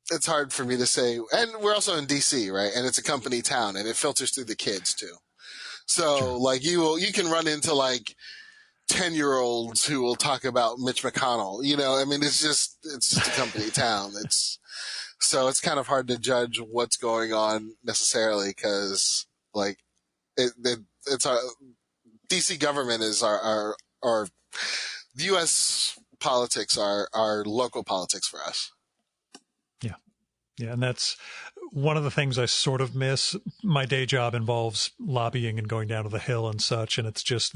it's hard for me to say, and we're also in DC, right? And it's a company town, and it filters through the kids too. So, sure. Like you can run into like 10-year-olds who will talk about Mitch McConnell. I mean, it's just a company town. So it's kind of hard to judge what's going on necessarily because like it's our DC government is our the U.S. politics are our local politics for us. Yeah, and that's one of the things I sort of miss. My day job involves lobbying and going down to the Hill and such, and it's just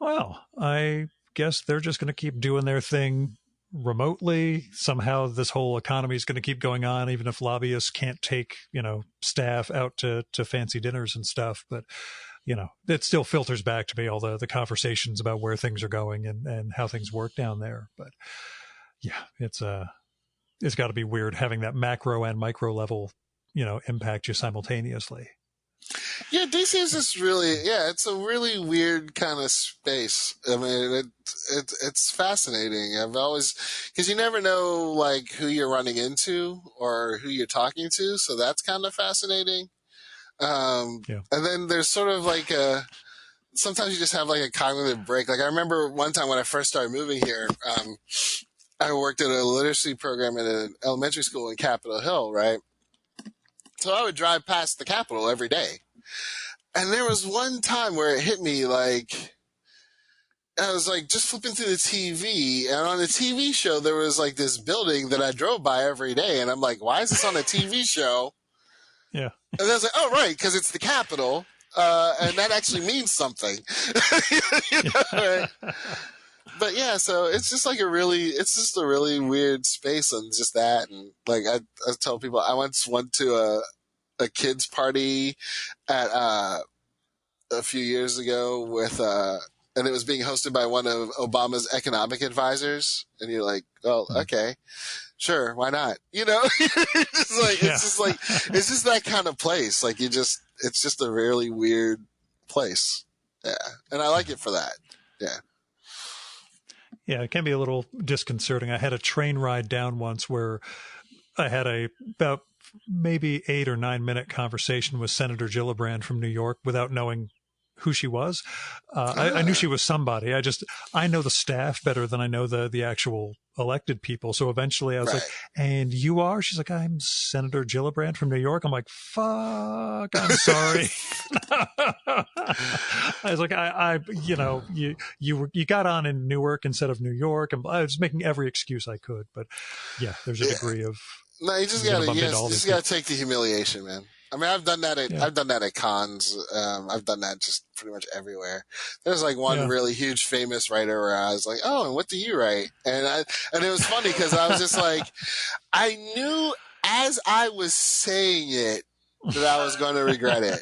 I guess they're just going to keep doing their thing remotely. Somehow this whole economy is going to keep going on, even if lobbyists can't take, staff out to fancy dinners and stuff. But, it still filters back to me, all the conversations about where things are going and how things work down there. But yeah, it's got to be weird having that macro and micro level, impact you simultaneously. Yeah, DC is just really, it's a really weird kind of space. I mean, it's fascinating. I've always, because you never know like who you're running into or who you're talking to, so that's kind of fascinating. And then there's sort of like sometimes you just have like a cognitive break. Like I remember one time when I first started moving here, I worked at a literacy program at an elementary school in Capitol Hill, right? So I would drive past the Capitol every day. And there was one time where it hit me like, I was like just flipping through the TV, and on the TV show, there was like this building that I drove by every day. And I'm like, why is this on a TV show? Yeah. And I was like, oh, right, because it's the Capitol. And that actually means something. You know, right? But yeah, so it's just like it's just a really weird space and just that. And like I tell people, I once went to a kids party at a few years ago with and it was being hosted by one of Obama's economic advisors. And you're like, oh, okay, sure, why not? You know, it's just that kind of place. Like it's just a really weird place. Yeah, and I like it for that. Yeah. Yeah, it can be a little disconcerting. I had a train ride down once where I had about maybe 8 or 9 minute conversation with Senator Gillibrand from New York without knowing who she was. I knew she was somebody. I know the staff better than I know the actual elected people. So eventually I was like, and you are? She's like, I'm Senator Gillibrand from New York. I'm like, fuck, I'm sorry. I was like, you got on in Newark instead of New York. And I was making every excuse I could, but yeah, there's a degree of, no, you just gotta take the humiliation, man. I mean, I've done that at cons. I've done that just pretty much everywhere. There's like one really huge famous writer where I was like, oh, and what do you write? And it was funny because I was just like, I knew as I was saying it that I was going to regret it.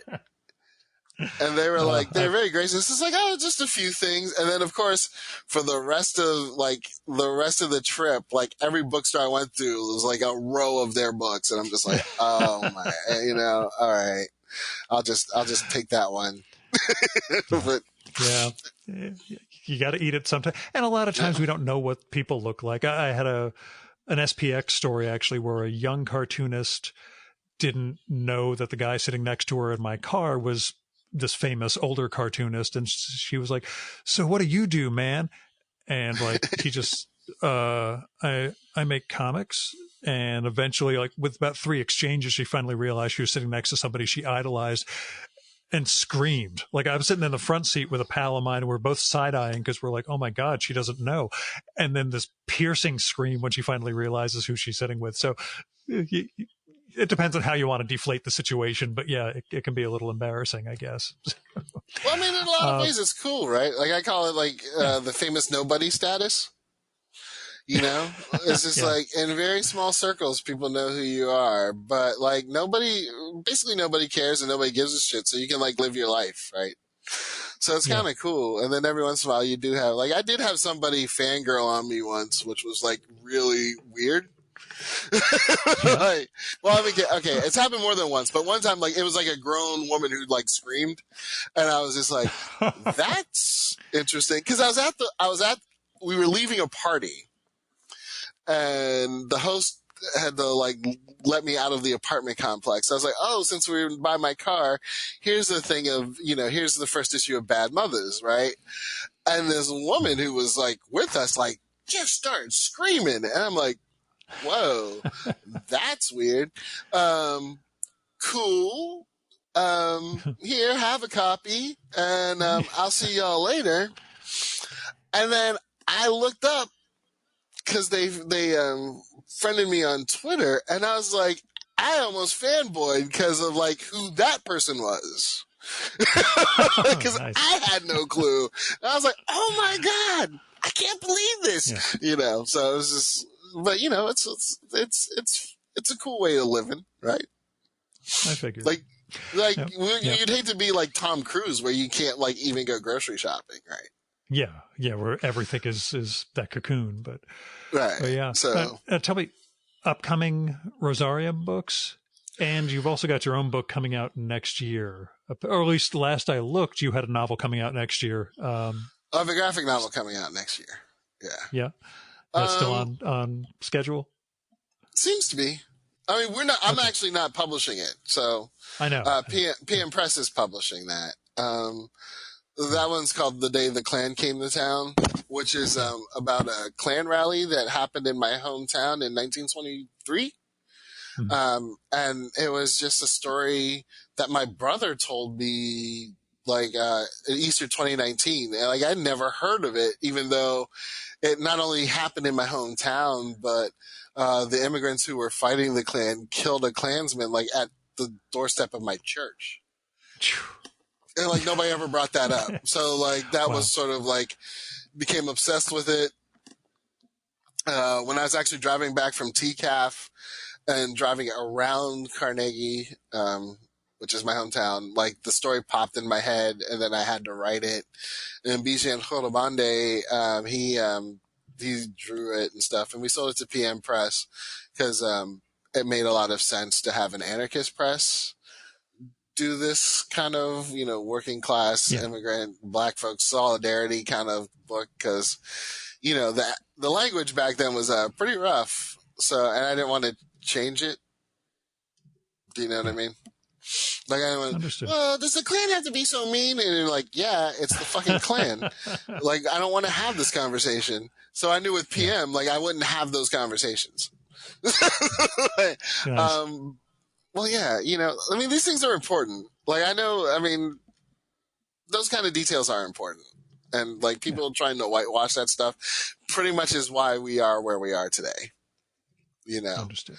And they were like, they're very gracious. It's like, oh, just a few things. And then, of course, for the rest of the trip, like every bookstore I went to was like a row of their books. And I'm just like, oh my, all right, I'll just take that one. But, yeah, you got to eat it sometime. And a lot of times we don't know what people look like. I had an SPX story actually where a young cartoonist didn't know that the guy sitting next to her in my car was this famous older cartoonist. And she was like, so what do you do, man? And like, he just, I make comics. And eventually, like with about 3 exchanges, she finally realized she was sitting next to somebody she idolized and screamed. Like I was sitting in the front seat with a pal of mine and we're both side-eyeing because we're like, oh my God, she doesn't know. And then this piercing scream when she finally realizes who she's sitting with. So it depends on how you want to deflate the situation, but yeah, it can be a little embarrassing, I guess. Well, I mean, in a lot of ways, it's cool, right? Like I call it like the famous nobody status. You know, it's just like in very small circles, people know who you are, but like basically nobody cares and nobody gives a shit. So you can like live your life, right? So it's kind of cool. And then every once in a while, you do have I did have somebody fangirl on me once, which was like really weird. Okay, it's happened more than once, but one time, like, it was like a grown woman who like screamed, and I was just like, "That's interesting." Because we were leaving a party, and the host had to like let me out of the apartment complex. I was like, "Oh, since we were by my car, here's the thing of here's the first issue of Bad Mothers, right?" And this woman who was like with us, like, just started screaming, and I'm like, whoa, that's weird. Cool. Here, have a copy, and I'll see y'all later. And then I looked up because they friended me on Twitter, and I was like, I almost fanboyed because of like who that person was. Because nice. I had no clue. And I was like, oh my God, I can't believe this. Yeah. So it was just. But it's a cool way of living, right? I figured. You'd hate to be like Tom Cruise, where you can't like even go grocery shopping, right? Yeah, where everything is that cocoon, but right. But yeah. So tell me, upcoming Rosarium books, and you've also got your own book coming out next year, or at least last I looked, you had a novel coming out next year. I have a graphic novel coming out next year. Yeah. Yeah. That's still on schedule? Seems to be. I mean, we're not. I'm actually not publishing it, so I know. PM Press is publishing that. That one's called The Day the Klan Came to Town, which is Yeah. about a Klan rally that happened in my hometown in 1923. Mhm. And it was just a story that my brother told me, like, in Easter 2019. And, like, I'd never heard of it, even though it not only happened in my hometown, but the immigrants who were fighting the Klan killed a Klansman, like, at the doorstep of my church. And, like, nobody ever brought that up. So, like, that was Wow. sort of like, became obsessed with it. When I was actually driving back from TCAF and driving around Carnegie, which is my hometown, like, the story popped in my head, and then I had to write it. And Bijan Khorobande, he drew it and stuff, and we sold it to PM Press because it made a lot of sense to have an anarchist press do this kind of, working class Yeah. immigrant black folks solidarity kind of book, because the language back then was pretty rough. So, and I didn't want to change it. Do you know what I Yeah. mean? Like, I went, Understood. well, does the Klan have to be so mean? And you're like, yeah, it's the fucking Klan. Like, I don't want to have this conversation. So I knew with Yeah. PM, like, I wouldn't have those conversations. Nice. um, well, yeah, I mean, these things are important. Like, I mean, those kind of details are important. And, like, Yeah. people trying to whitewash that stuff pretty much is why we are where we are today. You know, Understood.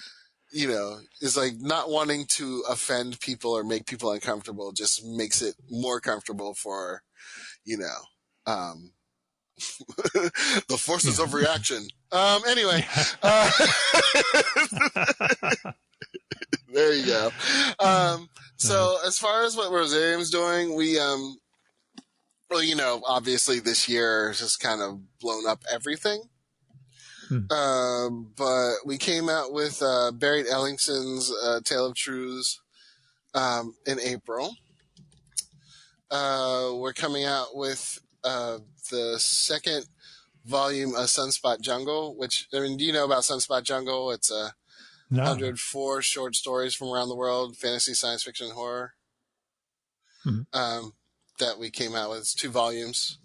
it's like not wanting to offend people or make people uncomfortable just makes it more comfortable for, you know, um, the forces Yeah. of reaction. Anyway, Yeah. uh, there you go. Nice. So as far as what Rosarium's doing, we, well, obviously this year has just kind of blown up everything. Hmm. But we came out with Barry Ellingson's Tale of Truths in April. We're coming out with the second volume of Sunspot Jungle, which, I mean, do you know about Sunspot Jungle? It's No. 104 short stories from around the world, fantasy, science fiction, and horror, Hmm. um, that we came out with. It's 2 volumes.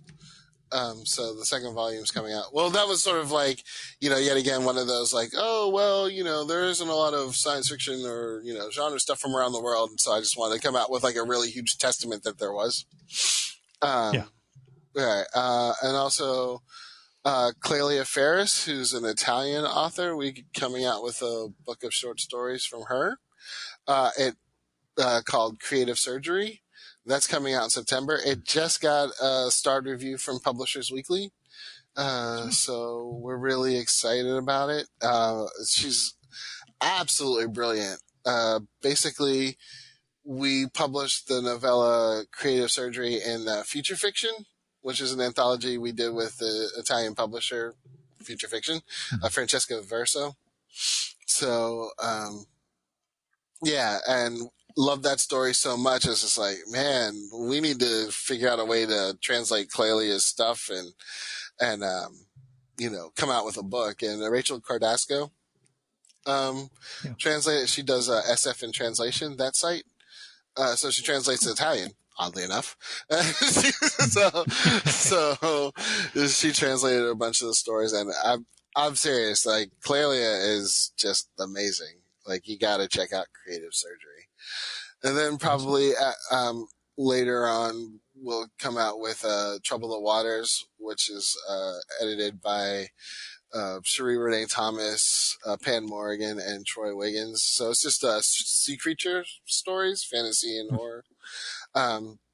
So the second volume is coming out. Well, that was sort of like, yet again, one of those like, oh, well, there isn't a lot of science fiction or, genre stuff from around the world. And so I just wanted to come out with like a really huge testament that there was. Yeah. Right. And also, Clelia Ferris, who's an Italian author, we coming out with a book of short stories from her. It called Creative Surgery. That's coming out in September. It just got a starred review from Publishers Weekly. So we're really excited about it. She's absolutely brilliant. Basically, we published the novella Creative Surgery in Future Fiction, which is an anthology we did with the Italian publisher Future Fiction, Hmm. Francesca Verso. So, yeah, and love that story so much. It's just like, man, we need to figure out a way to translate Clelia's stuff and come out with a book. And Rachel Cardasco, Yeah. translated. She does SF in translation, that site. So she translates Cool. Italian, oddly enough. Hmm. so she translated a bunch of the stories, and I'm serious. Like, Clelia is just amazing. Like, you got to check out Creative Surgery. And then Awesome. probably later on, we'll come out with Trouble the Waters, which is edited by Cherie Renee Thomas, Pan Morgan, and Troy Wiggins. So it's just sea creature stories, fantasy and Hmm. horror.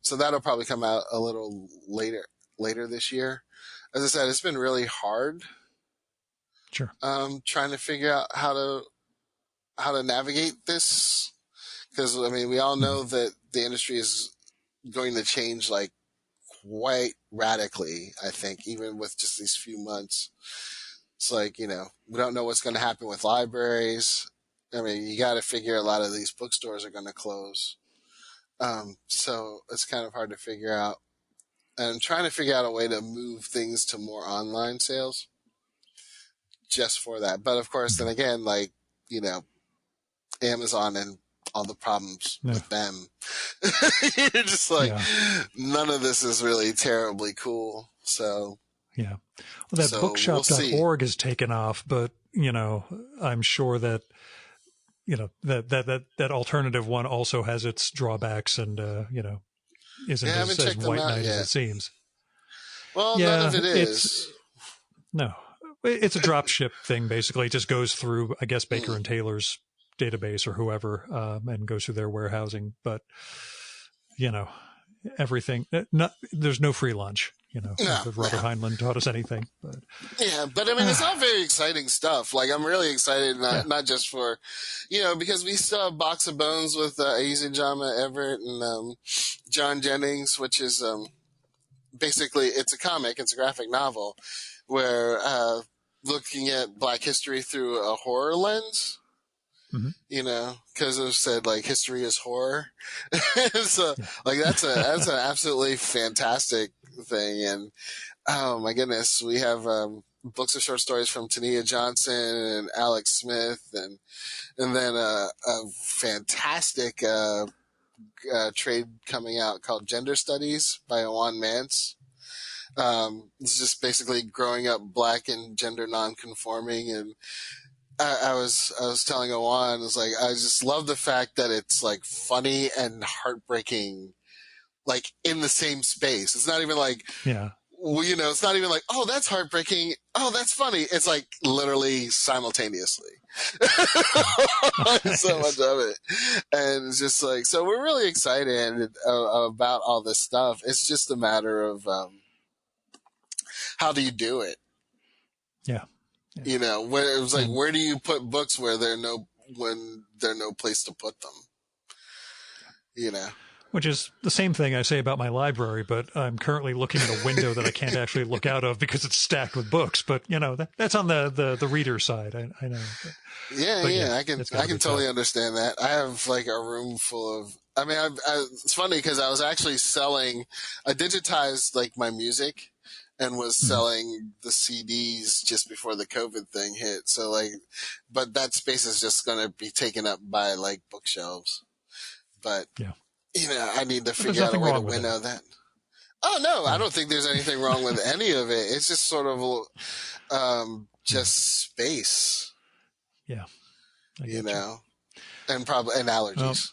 So that'll probably come out a little later this year. As I said, it's been really hard Sure. trying to figure out how to navigate this, because I mean, we all Hmm. know that the industry is going to change like quite radically. I think even with just these few months, it's like, we don't know what's going to happen with libraries. I mean, you got to figure a lot of these bookstores are going to close. So it's kind of hard to figure out. And I'm trying to figure out a way to move things to more online sales just for that. But of course, then Hmm. again, like, Amazon and all the problems Yeah. with them. You're just like, none of this is really terribly cool. So, yeah. Well, that we'll see. bookshop.org has taken off, but, you know, I'm sure that, you know, that alternative one also has its drawbacks and, you know, isn't as white knight as it seems. Well, none of it is. No, it's a drop ship thing. Basically, it just goes through, I guess, Baker and Taylor's database or whoever, and goes through their warehousing. But, you know, everything, there's no free lunch, you know, if Robert Heinlein taught us anything. But but I mean, it's all very exciting stuff. Like, I'm really excited, not just for, you know, because we still have Box of Bones with Izujama Everett and John Jennings, which is basically, it's a comic, it's a graphic novel, where looking at Black history through a horror lens. Mm-hmm. You know, because it said like history is horror. So like that's an absolutely fantastic thing. And oh my goodness, we have books of short stories from Tania Johnson and Alex Smith, and then a fantastic trade coming out called Gender Studies by Awan Mance. It's just basically growing up Black and gender non-conforming. And I was telling Awan, I was like, I just love the fact that it's like funny and heartbreaking, like in the same space. It's not even like, well, you know, it's not even like, oh, that's heartbreaking. Oh, that's funny. It's like literally simultaneously. So much of it. And it's just like, so we're really excited about all this stuff. It's just a matter of, how do you do it? Yeah. You know, when it was like, where do you put books when there's no place to put them? You know, which is the same thing I say about my library, but I'm currently looking at a window that I can't actually look out of because it's stacked with books. But you know, that's on the reader side. I know. But I can totally understand that. I have like a room full of. I mean, it's funny because I was actually selling. I digitized like my music. And was selling the CDs just before the COVID thing hit. So like, but that space is just going to be taken up by like bookshelves. But, you know, I need to figure out a way to winnow that. Oh, no, I don't think there's anything wrong with any of it. It's just sort of, just space. Yeah. You know, and allergies.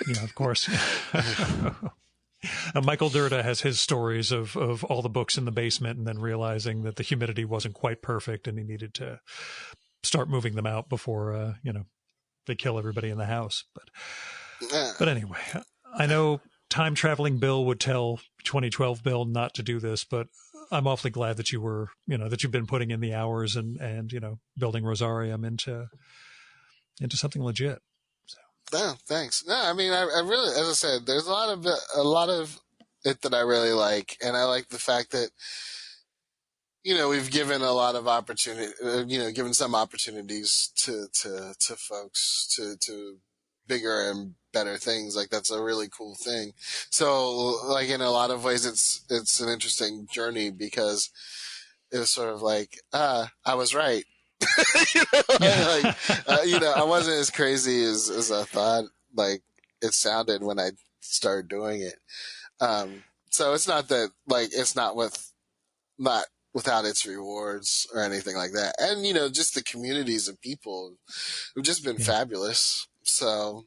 Yeah, of course. Michael Dirda has his stories of all the books in the basement and then realizing that the humidity wasn't quite perfect and he needed to start moving them out before, you know, they kill everybody in the house. But anyway, I know time traveling Bill would tell 2012 Bill not to do this, but I'm awfully glad that you were, you know, that you've been putting in the hours and, you know, building Rosarium into something legit. No, thanks. No, I mean, I really, as I said, there's a lot of it that I really like, and I like the fact that, you know, we've given a lot of opportunity, you know, given some opportunities to folks to bigger and better things. Like that's a really cool thing. So, like in a lot of ways, it's an interesting journey because it was sort of like, I was right. You know, I wasn't as crazy as I thought like it sounded when I started doing it. So it's not that like it's not without its rewards or anything like that. And you know, just the communities of people who've just been fabulous. So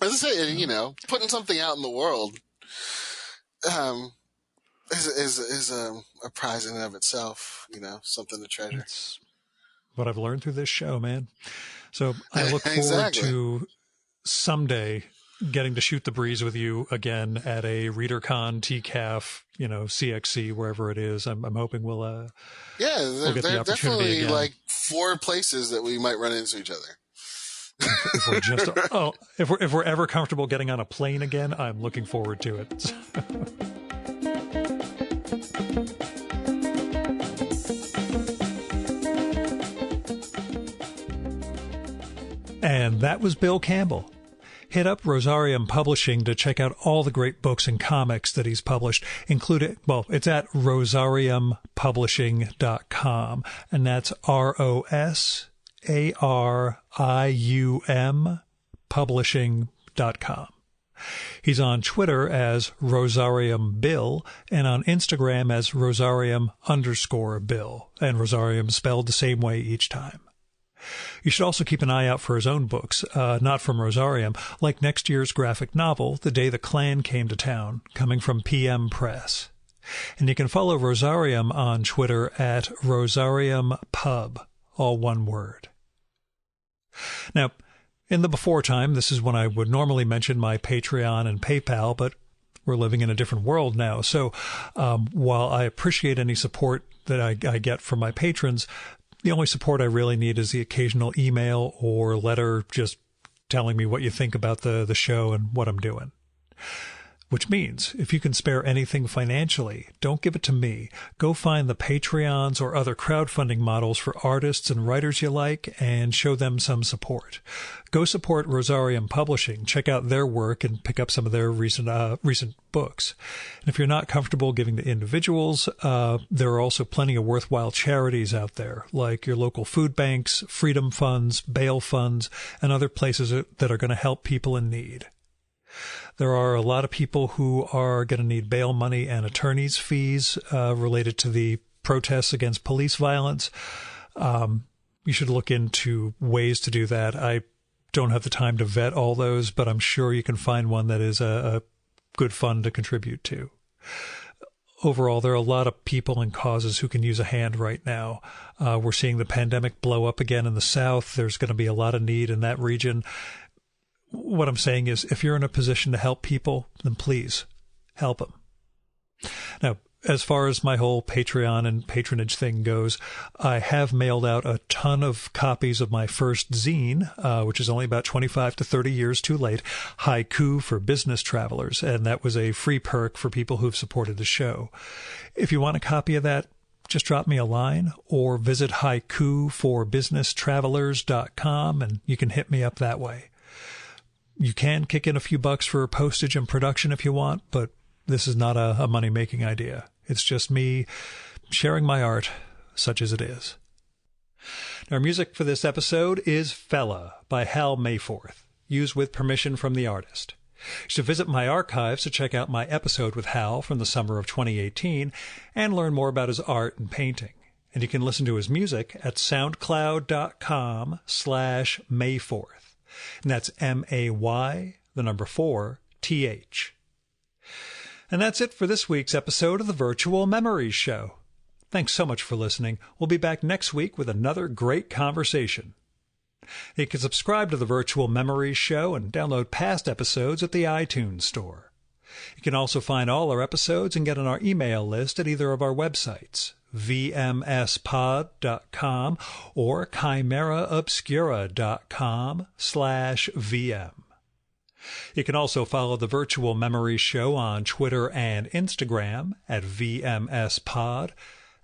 as I say, you know, putting something out in the world is a prize in and of itself, you know, something to treasure. It's what I've learned through this show, man. So I look forward to someday getting to shoot the breeze with you again at a ReaderCon, TCAF, you know, CXC, wherever it is. I'm hoping we'll we'll get the opportunity definitely again. Like 4 places that we might run into each other. If we're just if we're ever comfortable getting on a plane again, I'm looking forward to it. And that was Bill Campbell. Hit up Rosarium Publishing to check out all the great books and comics that he's published, including, well, it's at rosariumpublishing.com, and that's ROSARIUM rosariumpublishing.com. He's on Twitter as RosariumBill and on Instagram as Rosarium_Bill, and Rosarium spelled the same way each time. You should also keep an eye out for his own books, not from Rosarium, like next year's graphic novel, The Day the Klan Came to Town, coming from PM Press. And you can follow Rosarium on Twitter at RosariumPub, all one word. Now, in the before time, this is when I would normally mention my Patreon and PayPal, but we're living in a different world now. So while I appreciate any support that I get from my patrons, the only support I really need is the occasional email or letter just telling me what you think about the show and what I'm doing. Which means, if you can spare anything financially, don't give it to me. Go find the Patreons or other crowdfunding models for artists and writers you like and show them some support. Go support Rosarium Publishing, check out their work, and pick up some of their recent books. And if you're not comfortable giving to individuals, there are also plenty of worthwhile charities out there, like your local food banks, freedom funds, bail funds, and other places that are going to help people in need. There are a lot of people who are going to need bail money and attorney's fees related to the protests against police violence. You should look into ways to do that. I don't have the time to vet all those, but I'm sure you can find one that is a good fund to contribute to. Overall, there are a lot of people and causes who can use a hand right now. We're seeing the pandemic blow up again in the South. There's going to be a lot of need in that region. What I'm saying is, if you're in a position to help people, then please help them. Now, as far as my whole Patreon and patronage thing goes, I have mailed out a ton of copies of my first zine, which is only about 25 to 30 years too late, Haiku for Business Travelers, and that was a free perk for people who've supported the show. If you want a copy of that, just drop me a line or visit haikuforbusinesstravelers.com and you can hit me up that way. You can kick in a few bucks for postage and production if you want, but this is not a money-making idea. It's just me sharing my art, such as it is. Our music for this episode is Fella by Hal Mayforth, used with permission from the artist. You should visit my archives to check out my episode with Hal from the summer of 2018 and learn more about his art and painting. And you can listen to his music at soundcloud.com/Mayforth. And that's MAY4TH. And that's it for this week's episode of the Virtual Memories Show. Thanks so much for listening. We'll be back next week with another great conversation. You can subscribe to the Virtual Memories Show and download past episodes at the iTunes Store. You can also find all our episodes and get on our email list at either of our websites, vmspod.com or chimeraobscura.com/VM. You can also follow the Virtual Memories Show on Twitter and Instagram at vmspod,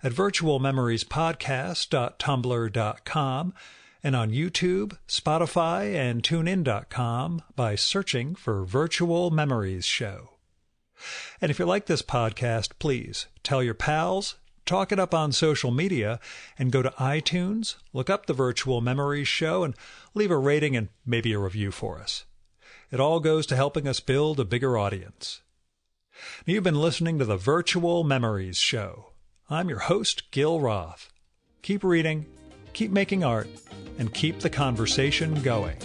at virtualmemoriespodcast.tumblr.com, and on YouTube, Spotify, and TuneIn.com by searching for Virtual Memories Show. And if you like this podcast, please tell your pals, talk it up on social media, and go to iTunes, look up the Virtual Memories Show, and leave a rating and maybe a review for us. It all goes to helping us build a bigger audience. You've been listening to the Virtual Memories Show. I'm your host, Gil Roth. Keep reading, keep making art, and keep the conversation going.